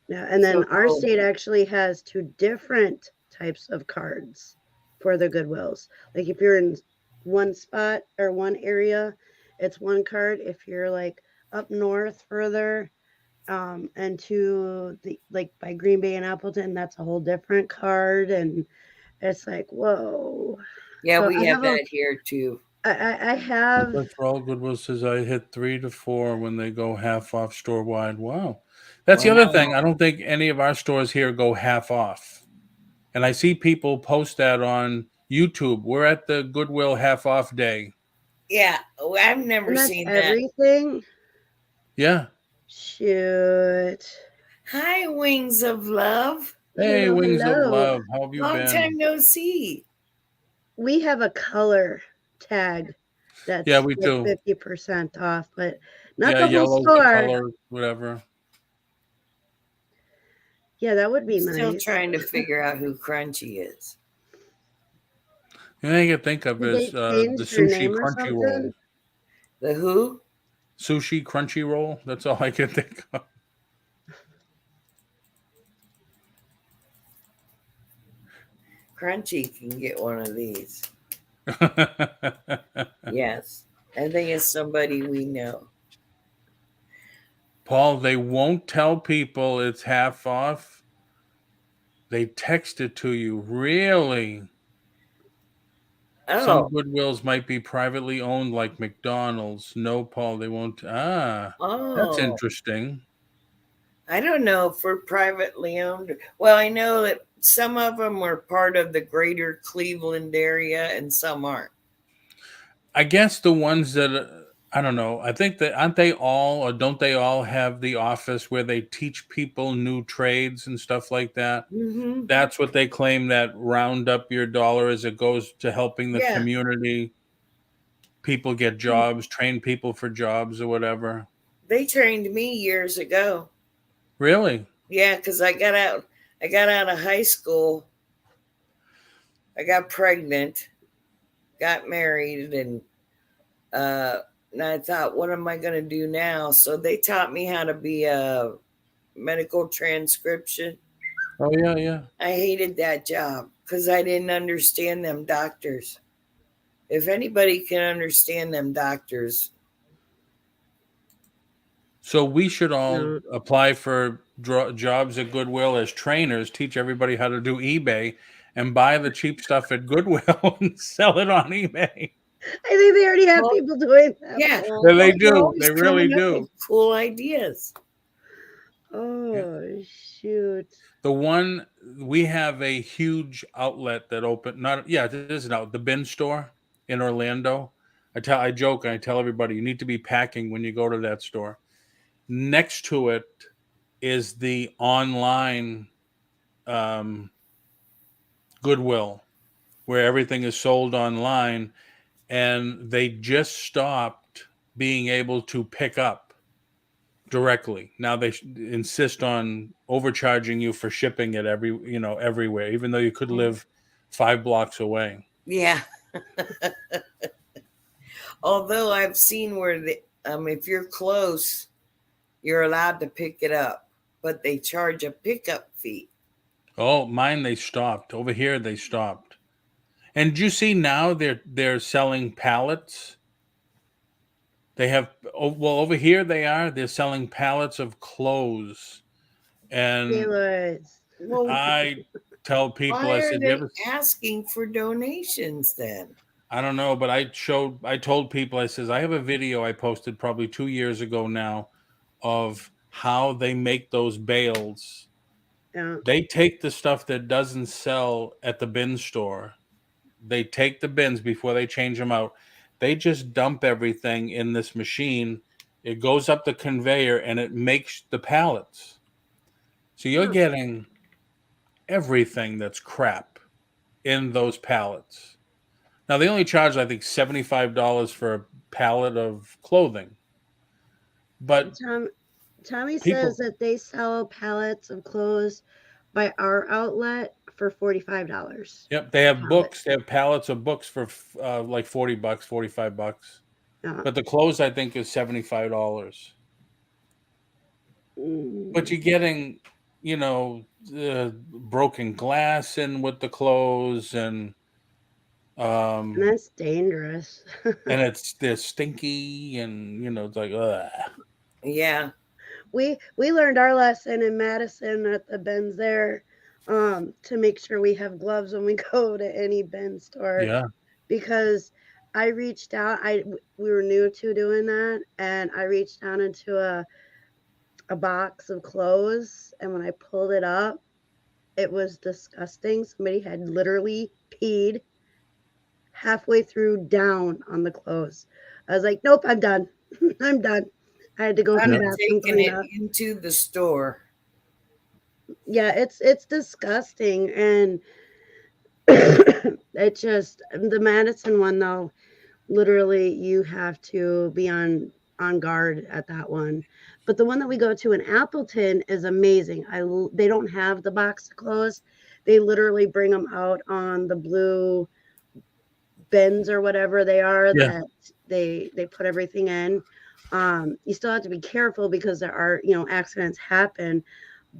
Yeah, and then So our cool. state actually has 2 different types of cards for the Goodwills. Like if you're in one spot or one area, it's one card. If you're like up north further, and to the like by Green Bay and Appleton, that's a whole different card. And it's like, whoa. Yeah, So we I have have that here too. I have That's for all Goodwill says I hit 3 to 4 when they go half off store wide. Wow, that's the other thing. I don't think any of our stores here go half off, and I see people post that on YouTube. We're at the Goodwill half off day. Yeah, I've never and that's seen that. everything. Yeah. Shoot. Hi, Wings of Love. Hey, Hello, Wings of hello. Love. How have you Long been? time no see. We have a color tag that's Yeah, we like do. 50% off, but not Yeah, the whole yellow's the store. color, whatever. Yeah, that would be I'm still nice. trying to figure out who Crunchy is. The thing I can think of Did is they the change their sushi name or crunchy roll. something? The who? Sushi crunchy roll. That's all I can think of. Crunchy can get one of these. Yes. I think it's somebody we know. Paul, they won't tell people it's half off. They text it to you. Really? Some Oh. Goodwills might be privately owned like McDonald's. No, Paul, they won't. That's Oh. interesting. I don't know if we're privately owned. Well, I know that some of them were part of the greater Cleveland area and some aren't. I guess the ones that I don't know. I think that aren't they all, or don't they all have the office where they teach people new trades and stuff like that? Mm-hmm. That's what they claim that round up your dollar as it goes to helping the Yeah. community. People get jobs, train people for jobs or whatever. They trained me years ago. Really? Yeah, because I got out of high school. I got pregnant, got married, and I thought, what am I going to do now? So they taught me how to be a medical transcription. Oh, yeah, yeah. I hated that job because I didn't understand them doctors. If anybody can understand them doctors. So we should all No. apply for jobs at Goodwill as trainers, teach everybody how to do eBay, and buy the cheap stuff at Goodwill and sell it on eBay. I think they already have Well, people doing that. Yeah. Paul. They They're do. always They really coming up do. with cool ideas. Oh, shoot. The one we have a huge outlet that opened. Not it is an outlet. The bin store in Orlando. I joke and I tell everybody you need to be packing when you go to that store. Next to it is the online Goodwill, where everything is sold online, and they just stopped being able to pick up directly. Now they insist on overcharging you for shipping it everywhere, even though you could live 5 blocks away. Yeah. Although I've seen where if you're close, you're allowed to pick it up, but they charge a pickup fee. Oh, mine they stopped. Over here they stopped. And do you see now they're selling pallets? They have over here they're selling pallets of clothes. And Well, I tell people, why I are said, they asking for donations then? I don't know, but I told people, I says, I have a video I posted probably 2 years ago now of how they make those bales. Yeah. They take the stuff that doesn't sell at the bin store. They take the bins before they change them out. They just dump everything in this machine. It goes up the conveyor and it makes the pallets. So you're getting everything that's crap in those pallets. Now they only charge, I think, $75 for a pallet of clothing. But Tommy says that they sell pallets of clothes by our outlet for $45. Yep, they have books. They have pallets of books for like $40, $45. But the clothes, I think, is $75. But you're getting, broken glass in with the clothes, and that's dangerous. and they're stinky, and it's like, ugh. Yeah. We learned our lesson in Madison at the bins there, to make sure we have gloves when we go to any bin store. Yeah. Because I reached out, we were new to doing that, and I reached down into a box of clothes, and when I pulled it up, it was disgusting. Somebody had literally peed halfway through down on the clothes. I was like, nope, I'm done. I'm done. I had to go to the bathroom, clean it into the store. Yeah, it's disgusting, and it just, the Madison one though, literally you have to be on guard at that one. But the one that we go to in Appleton is amazing. They don't have the box of clothes. They literally bring them out on the blue bins or whatever they are, that they put everything in. You still have to be careful because there are, accidents happen,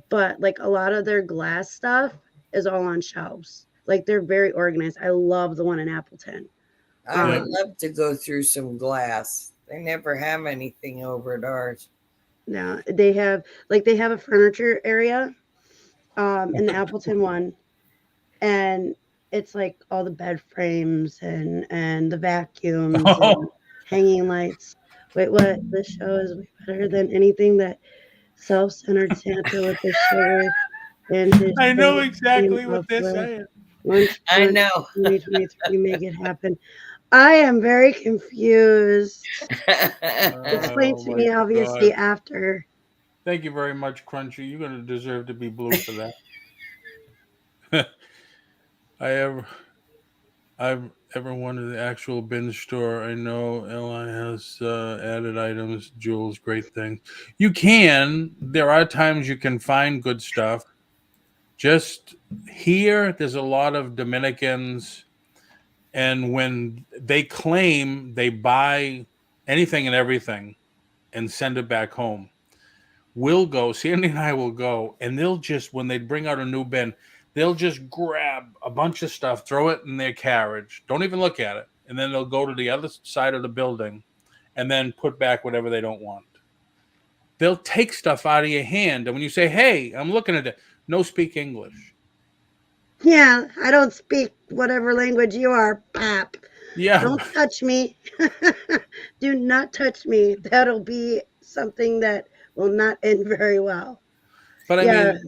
but like a lot of their glass stuff is all on shelves. Like they're very organized. I love the one in Appleton. I would love to go through some glass. They never have anything over at ours. No, they have a furniture area in the Appleton one, and it's like all the bed frames and the vacuums and hanging lights. Wait, what? This show is way better than anything that self-centered Santa with the sugar and his. I know exactly what they're saying. I know. 2023, make it happen. I am very confused. Explain to me, obviously, after. Thank you very much, Crunchy. You're going to deserve to be blue for that. I've ever wanted the actual bin store. I know Li has added items, jewels, great things. You can. There are times you can find good stuff. Just here, there's a lot of Dominicans, and when they claim they buy anything and everything and send it back home, we'll go, Sandy and I will go, and they'll just, when they bring out a new bin, they'll just grab a bunch of stuff, throw it in their carriage, don't even look at it, and then they'll go to the other side of the building and then put back whatever they don't want. They'll take stuff out of your hand, and when you say, hey, I'm looking at it, no speak English. Yeah, I don't speak whatever language you are, Pop. Yeah. Don't touch me. Do not touch me. That'll be something that will not end very well. But I mean,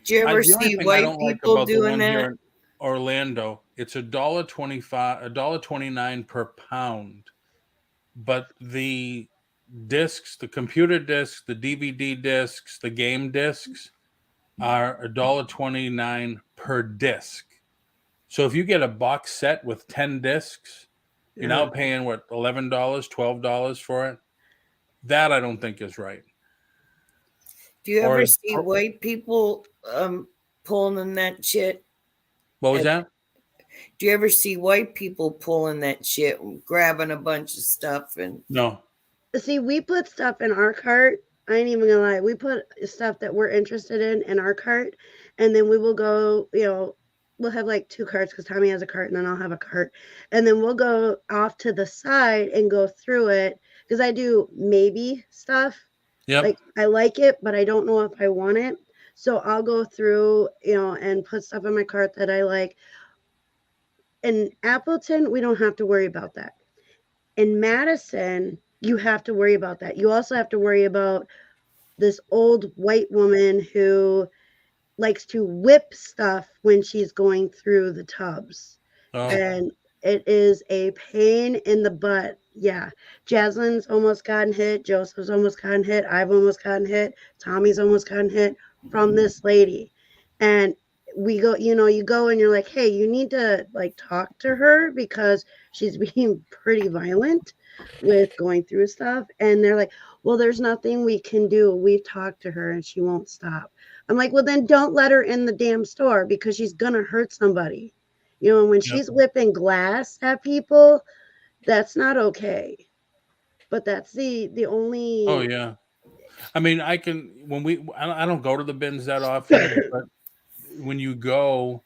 do you ever see white people doing that? Here in Orlando, it's $1.29 per pound. But the discs, the computer discs, the DVD discs, the game discs are $1.29 per disc. So if you get a box set with 10 discs, you're now paying what, $11, $12 for it? That I don't think is right. Do you ever see white people pulling in that shit? What was that? Do you ever see white people pulling that shit, grabbing a bunch of stuff? And no. See, we put stuff in our cart. I ain't even gonna lie. We put stuff that we're interested in our cart, and then we will go, we'll have like 2 carts because Tommy has a cart and then I'll have a cart. And then we'll go off to the side and go through it because I do maybe stuff. Yeah. Like I like it, but I don't know if I want it. So I'll go through, and put stuff in my cart that I like. In Appleton, we don't have to worry about that. In Madison, you have to worry about that. You also have to worry about this old white woman who likes to whip stuff when she's going through the tubs. Oh. And it is a pain in the butt. Yeah. Jaslyn's almost gotten hit. Joseph's almost gotten hit. I've almost gotten hit. Tommy's almost gotten hit from this lady. And we go, you go and you're like, hey, you need to like talk to her because she's being pretty violent with going through stuff. And they're like, well, there's nothing we can do. We've talked to her and she won't stop. I'm like, well, then don't let her in the damn store because she's going to hurt somebody. And when she's whipping glass at people, that's not okay. But that's the only. Oh, yeah. I mean, I don't go to the bins that often, but when you go,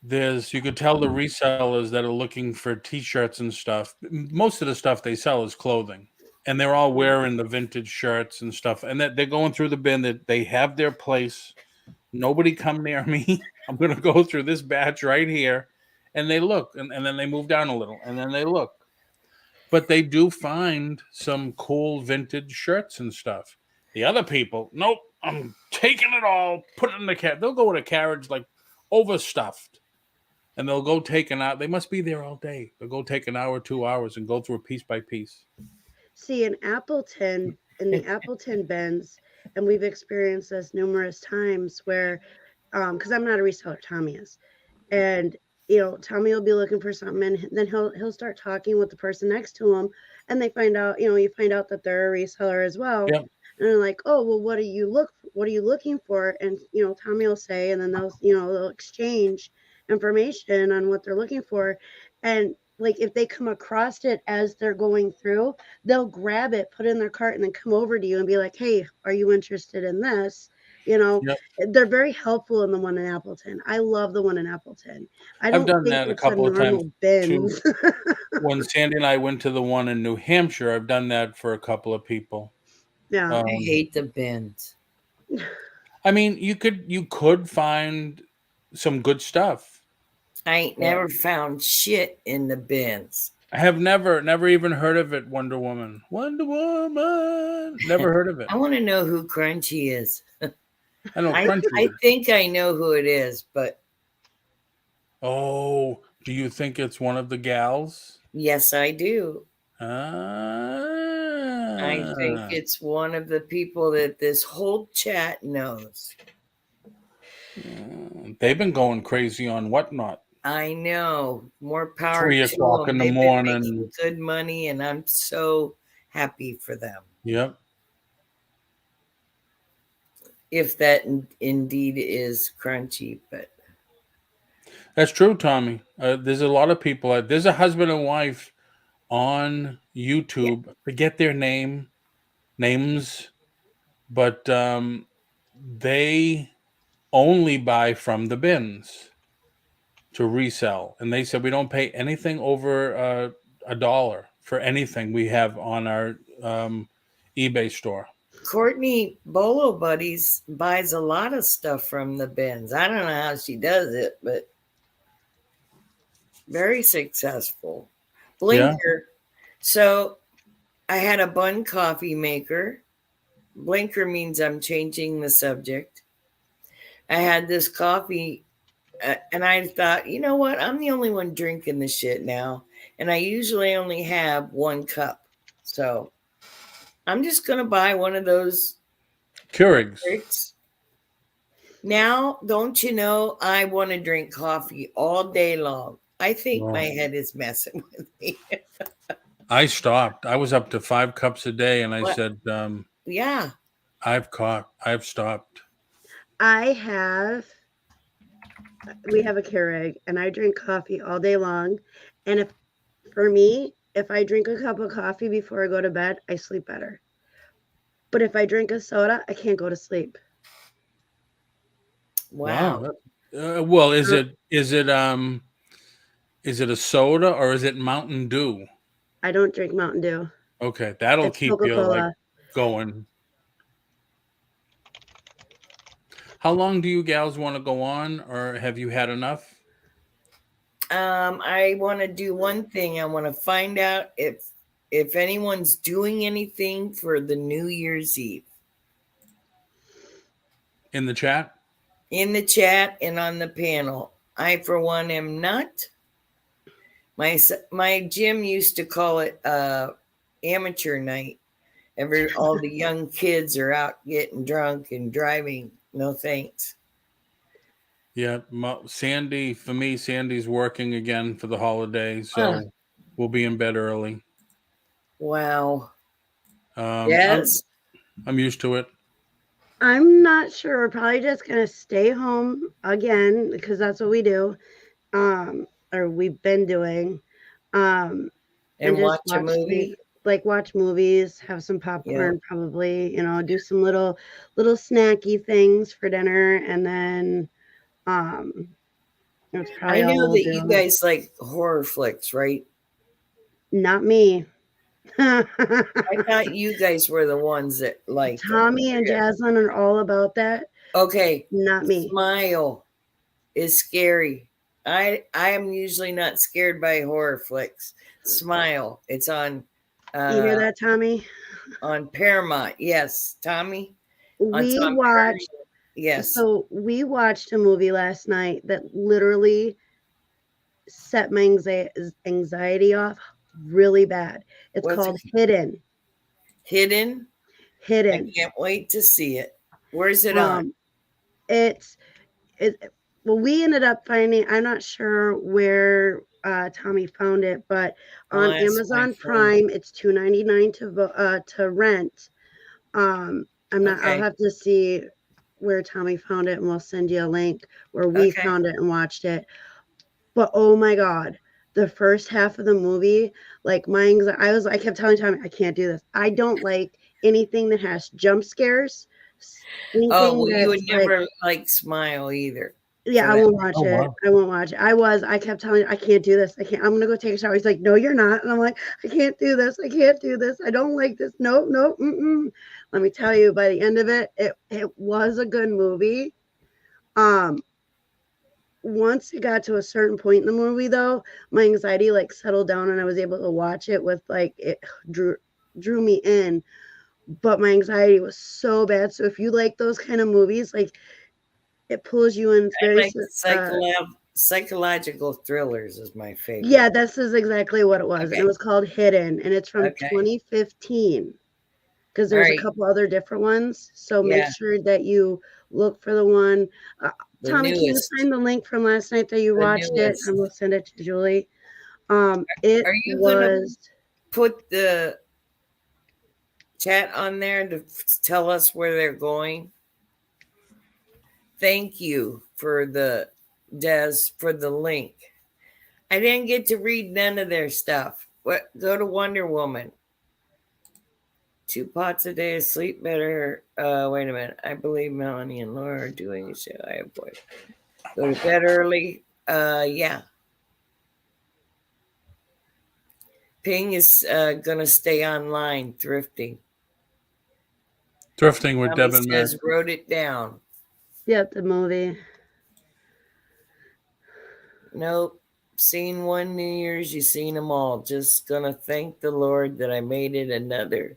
you could tell the resellers that are looking for t-shirts and stuff. Most of the stuff they sell is clothing, and they're all wearing the vintage shirts and stuff. And that they're going through the bin, that they have their place. Nobody come near me. I'm going to go through this batch right here. And they look, and then they move down a little, and then they look. But they do find some cool vintage shirts and stuff. The other people, nope, I'm taking it all, put it in the carriage. They'll go with a carriage like overstuffed, and they'll go take an hour. They must be there all day. They'll go take an hour, 2 hours, and go through it piece by piece. See, in the Appleton bins, and we've experienced this numerous times where, because I'm not a reseller, Tommy is, and Tommy will be looking for something, and then he'll start talking with the person next to him, and they find out, you find out that they're a reseller as well. Yep. And they're like, oh, well, what are you looking for? And, Tommy will say, and then they'll exchange information on what they're looking for. And like, if they come across it as they're going through, they'll grab it, put it in their cart, and then come over to you and be like, hey, are you interested in this? Yep. They're very helpful in the one in Appleton. I love the one in Appleton. I've done that a couple of times too. When Sandy and I went to the one in New Hampshire, I've done that for a couple of people. Yeah, I hate the bins. I mean, you could find some good stuff. I ain't never found shit in the bins. I have never even heard of it. Wonder Woman. Never heard of it. I want to know who Crunchy is. I know Crunchy. I think I know who it is, but. Oh, do you think it's one of the gals? Yes, I do. I think it's one of the people that this whole chat knows. They've been going crazy on Whatnot. I know. More power 3 o'clock in the morning. Been making good money, and I'm so happy for them. Yep. If that indeed is Crunchy, but. That's true, Tommy. There's a lot of people. There's a husband and wife on YouTube. Forget their names. but they only buy from the bins to resell, and they said we don't pay anything over $1 for anything we have on our eBay store. Courtney Bolo Buddies buys a lot of stuff from the bins. I don't know how she does it, but very successful. Blinker. Yeah. So I had a bun coffee maker. Blinker means I'm changing the subject. I had this coffee and I thought, you know what? I'm the only one drinking this shit now. And I usually only have 1 cup. So I'm just going to buy one of those Keurigs. Now, don't you know, I want to drink coffee all day long. I think my head is messing with me. I stopped. I was up to 5 cups a day, and I said, yeah, I've stopped. We have a Keurig, and I drink coffee all day long. And if I drink a cup of coffee before I go to bed, I sleep better. But if I drink a soda, I can't go to sleep. Wow. Well, is it a soda or is it Mountain Dew? I don't drink Mountain Dew. Okay, that'll keep Coca-Cola. You going. How long do you gals want to go on, or have you had enough? I want to do one thing. I want to find out if anyone's doing anything for the New Year's Eve. In the chat? In the chat and on the panel. I, for one, am not. My gym used to call it amateur night. All the young kids are out getting drunk and driving. No thanks. Yeah, Sandy's working again for the holiday, so we'll be in bed early. Wow. Yes. I'm used to it. I'm not sure. We're probably just going to stay home again because that's what we do, or we've been doing. And just watch a movie? Watch movies, have some popcorn, probably, do some little snacky things for dinner. And then that's probably I know that you guys like horror flicks, right? Not me. I thought you guys were the ones that like Tommy and Jasmine are all about that. Okay. Not me. Smile is scary. I am usually not scared by horror flicks. Smile. It's on you hear that, Tommy? On Paramount. Yes. Tommy. We watched Yes. So we watched a movie last night that literally set my anxiety off really bad. It's called Hidden. Hidden? Hidden. I can't wait to see it. Where's it on? Well, we ended up finding, I'm not sure where Tommy found it, but on Amazon Prime, it's $2.99 to rent. I'll have to see where Tommy found it, and we'll send you a link where we found it and watched it. But oh my God, the first half of the movie, like my anxiety, I kept telling Tommy, I can't do this. I don't like anything that has jump scares. You would never like Smile either. Yeah, I won't watch it. Wow. I won't watch it. I kept telling you, I can't do this. I'm going to go take a shower. He's like, no, you're not. And I'm like, I can't do this. I can't do this. I don't like this. No. Let me tell you, by the end of it, it was a good movie. Once it got to a certain point in the movie, though, my anxiety settled down and I was able to watch it with it drew me in. But my anxiety was so bad. So if you like those kind of movies, it pulls you in. Very psychological thrillers is my favorite. Yeah, this is exactly what it was. Okay. And it was called Hidden, and it's from 2015. Because there's a couple other different ones. So make sure that you look for the one. Tommy, can you find the link from last night that you watched it? And we'll send it to Julie. Are you going to put the chat on there to tell us where they're going? Thank you for the link. I didn't get to read none of their stuff. Go to Wonder Woman. 2 pots a day of sleep better. Wait a minute. I believe Melanie and Laura are doing a show. I avoid. Go to bed early. Yeah. Ping is going to stay online thrifting. Thrifting with Deb and Mac. Wrote it down. Yep, the movie. Nope. Seen one New Year's, you seen them all. Just gonna thank the Lord that I made it another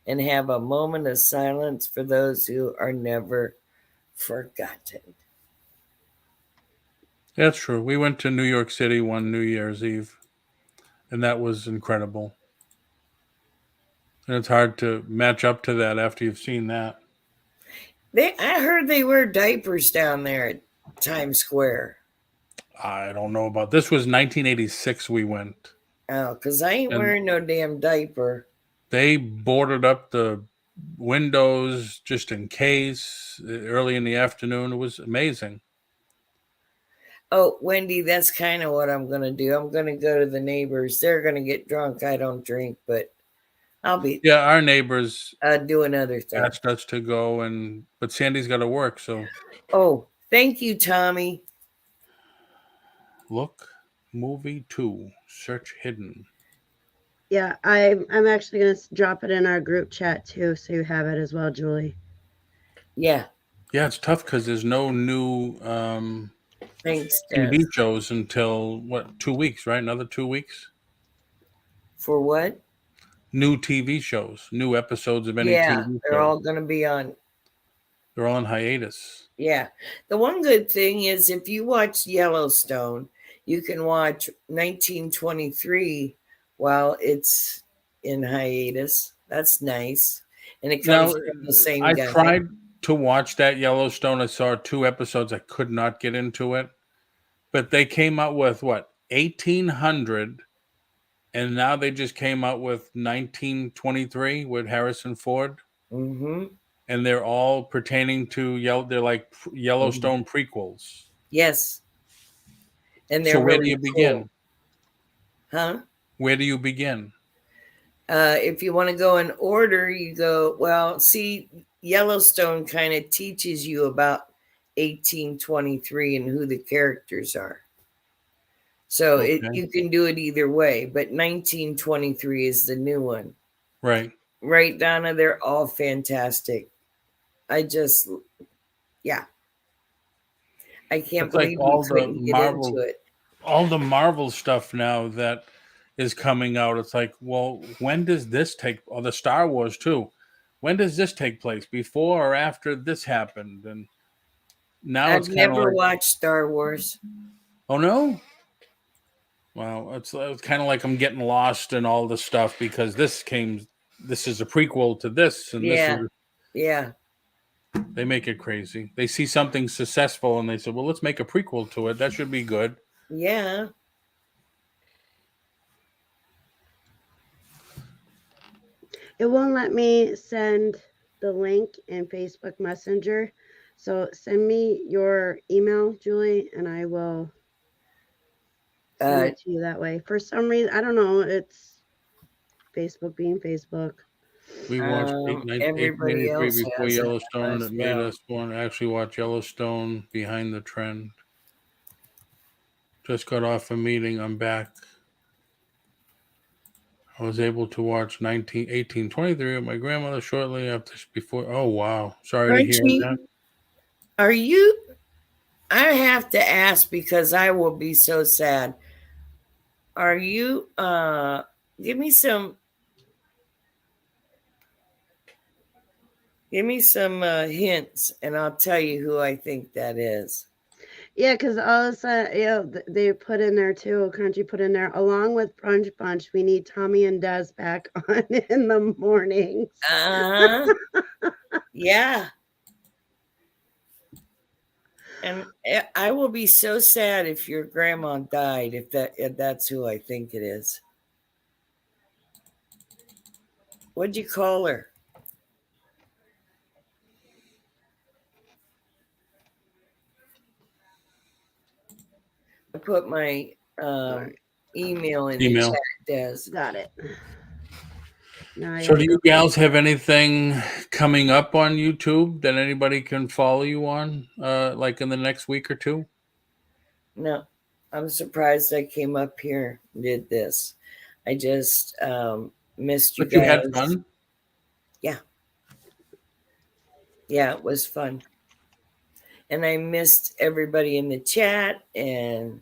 and have a moment of silence for those who are never forgotten. That's true. We went to New York City one New Year's Eve, and that was incredible. And it's hard to match up to that after you've seen that. I heard they wear diapers down there at Times Square. I don't know about this. Was 1986 we went. Oh, because I ain't wearing no damn diaper. They boarded up the windows just in case early in the afternoon. It was amazing. Oh, Wendy, that's kind of what I'm going to do. I'm going to go to the neighbors. They're going to get drunk. I don't drink, but I'll be. Yeah, our neighbors doing other things. Asked us to go, but Sandy's got to work, so. Oh, thank you, Tommy. Look, movie 2, search hidden. Yeah, I'm actually going to drop it in our group chat too, so you have it as well, Julie. Yeah. Yeah, it's tough because there's no new TV shows until, 2 weeks, right? Another 2 weeks? For what? New TV shows, new episodes of any TV shows. They're all going to be on. They're all on hiatus. Yeah. The one good thing is if you watch Yellowstone, you can watch 1923 while it's in hiatus. That's nice. And it comes from the same guy. I tried to watch that Yellowstone. I saw 2 episodes. I could not get into it. But they came out with, 1800, and now they just came out with 1923 with Harrison Ford. Mm-hmm. And they're all pertaining to, they're like Yellowstone prequels. Yes. And they're so where really do you begin? Huh? Where do you begin? If you want to go in order, you go, Yellowstone kind of teaches you about 1823 and who the characters are. So you can do it either way, but 1923 is the new one. Right. Right, Donna? They're all fantastic. I can't believe we couldn't get into it. All the Marvel stuff now that is coming out, it's like, well, when does this or the Star Wars too? When does this take place? Before or after this happened? And now I've never watched Star Wars. Oh no? Well, it's kind of like I'm getting lost in all the stuff because this is a prequel to this, and yeah. They make it crazy. They see something successful and they say, well, let's make a prequel to it. That should be good. Yeah. It won't let me send the link in Facebook Messenger. So send me your email, Julie, and I will send it to you that way. For some reason, I don't know. It's Facebook being Facebook. We watched 1883 before Yellowstone, and it made us want to actually watch Yellowstone Behind the Trend. Just got off a meeting. I'm back. I was able to watch 1823 with my grandmother shortly after before. Oh, wow. Sorry to hear that. Are you? I have to ask because I will be so sad. Are you? Give me some hints, and I'll tell you who I think that is. Yeah, because all of a sudden, they put in there too. Country put in there along with Brunch Bunch. We need Tommy and Des back on in the mornings. Yeah. And I will be so sad if your grandma died. If that's who I think it is. What'd you call her? I put my email in the chat, Des. Got it. So do you gals have anything coming up on YouTube that anybody can follow you on, like in the next week or two? No, I'm surprised I came up here and did this. I just missed you But you guys. had fun? Yeah. Yeah, it was fun. And I missed everybody in the chat. And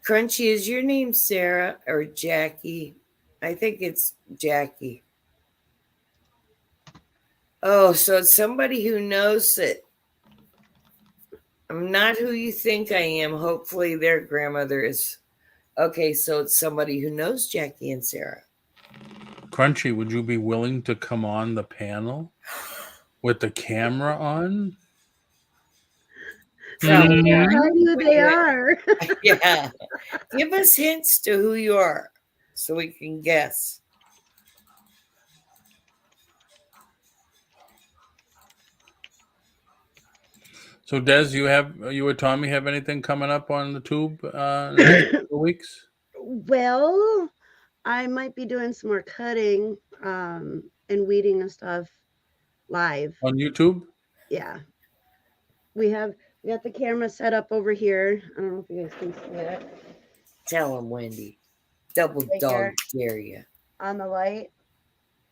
Crunchy, is your name Sarah or Jackie? I think it's Jackie. Oh, so it's somebody who knows it. I'm not who you think I am. Hopefully their grandmother is. Okay, so it's somebody who knows Jackie and Sarah. Crunchy, would you be willing to come on the panel with the camera on? Probably not. Tell who they are. Yeah. Give us hints to who you are so we can guess. So Des, you or Tommy have anything coming up on the tube in the next couple of weeks? Well, I might be doing some more cutting and weeding and stuff live on YouTube. Yeah, we got the camera set up over here. I don't know if you guys can see it. Tell him, Wendy. Double Right dog here. dare you. On the light.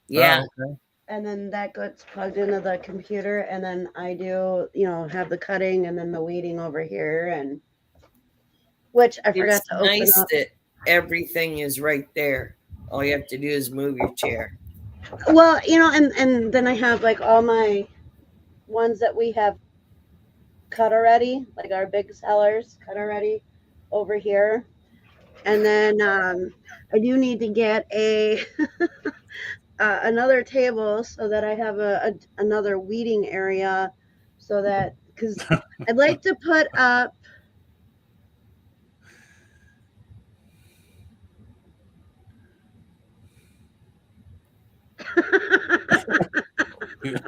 Yeah. Oh, okay. And then that gets plugged into the computer, and then I do, have the cutting and then the weeding over here, and which I forgot to open nice up. That everything is right there. All you have to do is move your chair. Well, and then I have like all my ones that we have cut already, like our big sellers cut already over here. And then I do need to get a another table so that I have another weeding area, so that, because I'd like to put up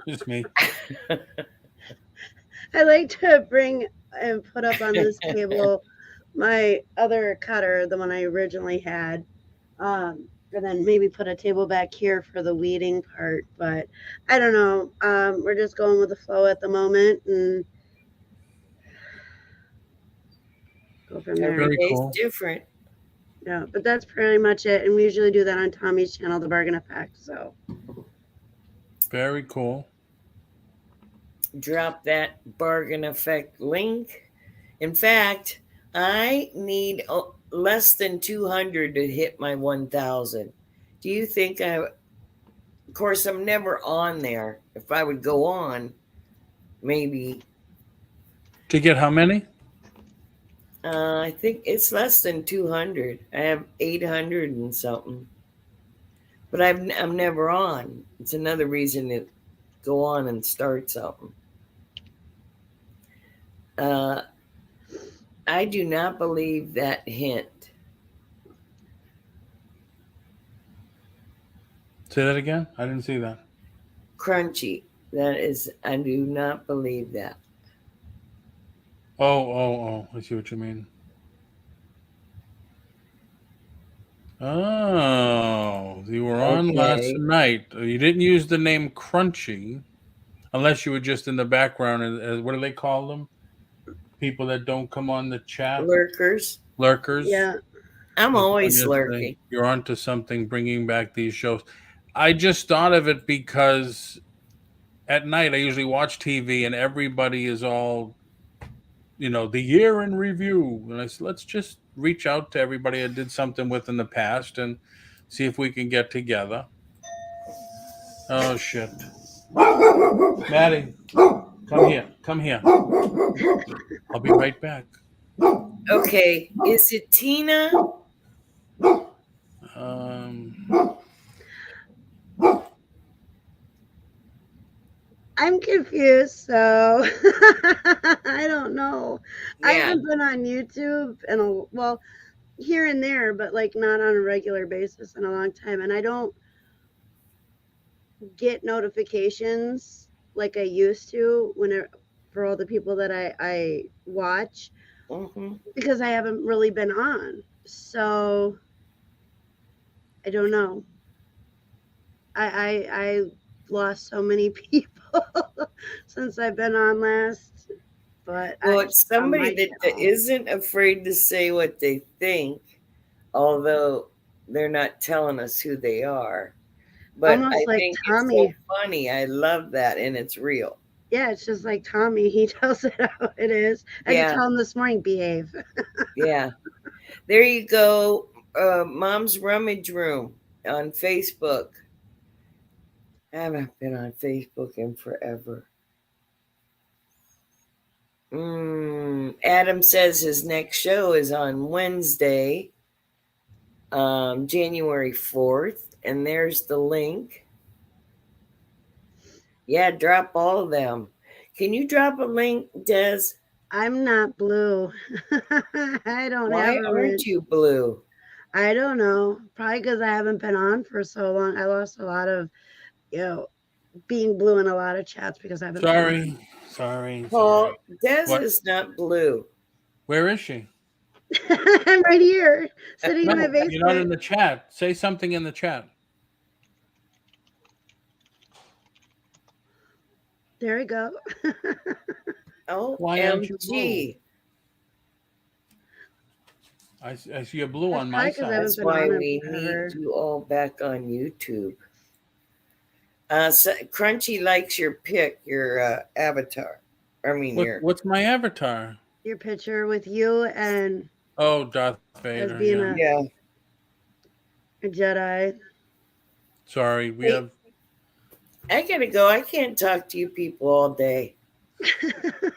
It's me. I like to bring and put up on this table my other cutter, the one I originally had, and then maybe put a table back here for the weeding part. But I don't know. We're just going with the flow at the moment and go from there. Every day's cool. different. Yeah, but that's pretty much it. And we usually do that on Tommy's channel, The Bargain Effect. So very cool. Drop that Bargain Effect link. In fact, I need less than 200 to hit my 1,000. Do you think of course, I'm never on there. If I would go on, maybe. To get how many? I think it's less than 200. I have 800 and something. But I'm never on. It's another reason to go on and start something. I do not believe that hint. Say that again? I didn't see that. Crunchy. That is, I do not believe that. Oh, I see what you mean. Oh, you were on last night. You didn't use the name Crunchy, unless you were just in the background. What do they call them? People that don't come on the chat? Lurkers. Lurkers. yeah. I'm always lurking. You're onto something, bringing back these shows. I just thought of it because at night I usually watch TV and everybody is all, the year in review. And I said, let's just reach out to everybody I did something with in the past and see if we can get together. Oh, shit. Maddie, come here. I'll be right back. Okay, is it Tina? I'm confused, so I don't know. Yeah. I haven't been on YouTube here and there, but like not on a regular basis in a long time, and I don't get notifications like I used to for all the people that I watch, because I haven't really been on. So I don't know. I lost so many people since I've been on last. But Well, it's it's somebody that isn't afraid to say what they think, although they're not telling us who they are. But almost I like think Tommy. it's so funny. I love that, and it's real. Yeah, it's just like Tommy. He tells it how it is. I could tell him this morning, behave. Yeah. There you go. Mom's Rummage Room on Facebook. I haven't been on Facebook in forever. Adam says his next show is on Wednesday, January 4th, and there's the link. Yeah, drop all of them. Can you drop a link, Des? I'm not blue. I don't Why have a aren't wrench. you blue? I don't know. Probably because I haven't been on for so long. I lost a lot of, being blue in a lot of chats because I've been Sorry. Paul, Des What? is not blue. Where is she? I'm right here, sitting in my basement. You're not in the chat. Say something in the chat. There we go. Oh, Why aren't you MG. I see a blue on probably my 'cause I side. haven't That's been why on it we forever. need you all back on YouTube. Crunchy likes your pic, your avatar. I mean, What's my avatar? Your picture with you and Oh, Darth as Vader. being Yeah. a Jedi. Sorry, we have. I gotta go. I can't talk to you people all day.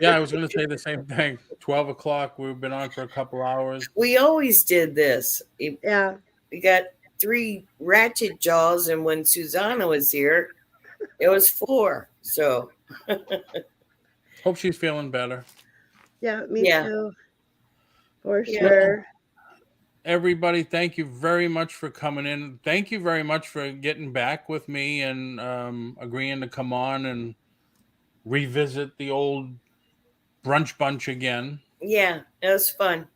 Yeah, I was going to say the same thing. 12 o'clock. We've been on for a couple hours. We always did this. Yeah. We got 3 ratchet jaws, and when Susanna was here, it was 4. So Hope she's feeling better. Yeah, me too. For Yeah. sure. Everybody, thank you very much for coming in. Thank you very much for getting back with me and agreeing to come on and revisit the old brunch bunch again. Yeah, it was fun.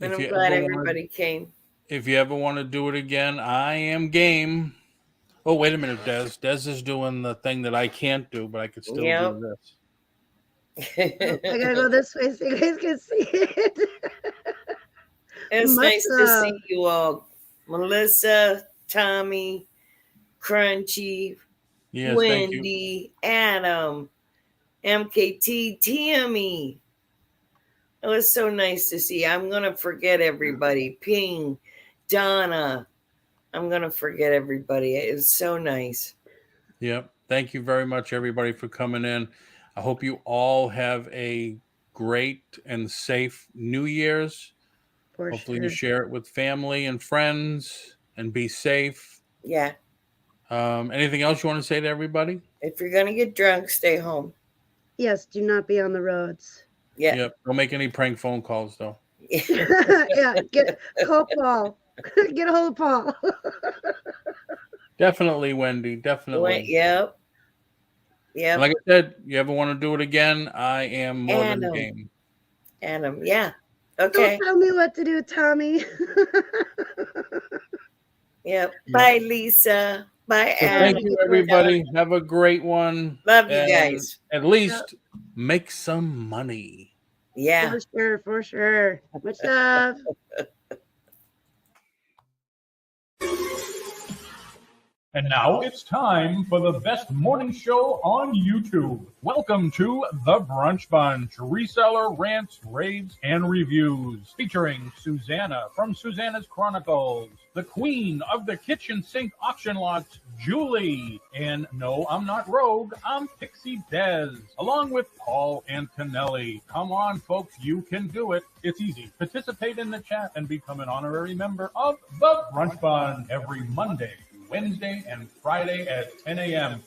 And I'm glad everybody came. If you ever want to do it again, I am game. Oh, wait a minute, Des. Des is doing the thing that I can't do, but I could still do this. I gotta go this way so you guys can see it. It's nice to see you all. Melissa, Tommy, Crunchy, Wendy, Adam, MKT, Tammy. It was so nice to see. I'm going to forget everybody. Ping, Donna. I'm going to forget everybody. It was so nice. Yep. Thank you very much, everybody, for coming in. I hope you all have a great and safe New Year's. Hopefully you share it with family and friends and be safe. Yeah. Anything else you want to say to everybody? If you're going to get drunk, stay home. Yes, do not be on the roads. Yeah. Yep. Don't make any prank phone calls, though. Yeah. Call Paul. Get a hold of Paul. Definitely, Wendy. Definitely. Yep. Yeah. Like I said, you ever want to do it again? I am more than game. Adam, yeah. Okay. Don't tell me what to do, Tommy. Yep. Bye, Lisa. Bye, Adam. Thank you, everybody. Have a great one. Love you guys. At least make some money. Yeah. For sure. Much love. And now it's time for the best morning show on YouTube. Welcome to The Brunch Bunch, reseller rants, raids, and reviews, featuring Susanna from Susanna's Chronicles, the queen of the kitchen sink auction lots, Julie, and no, I'm not Rogue, I'm Pixie Dez, along with Paul Antonelli. Come on, folks, you can do it. It's easy. Participate in the chat and become an honorary member of The Brunch Bunch every Monday, Wednesday, and Friday at 10 a.m.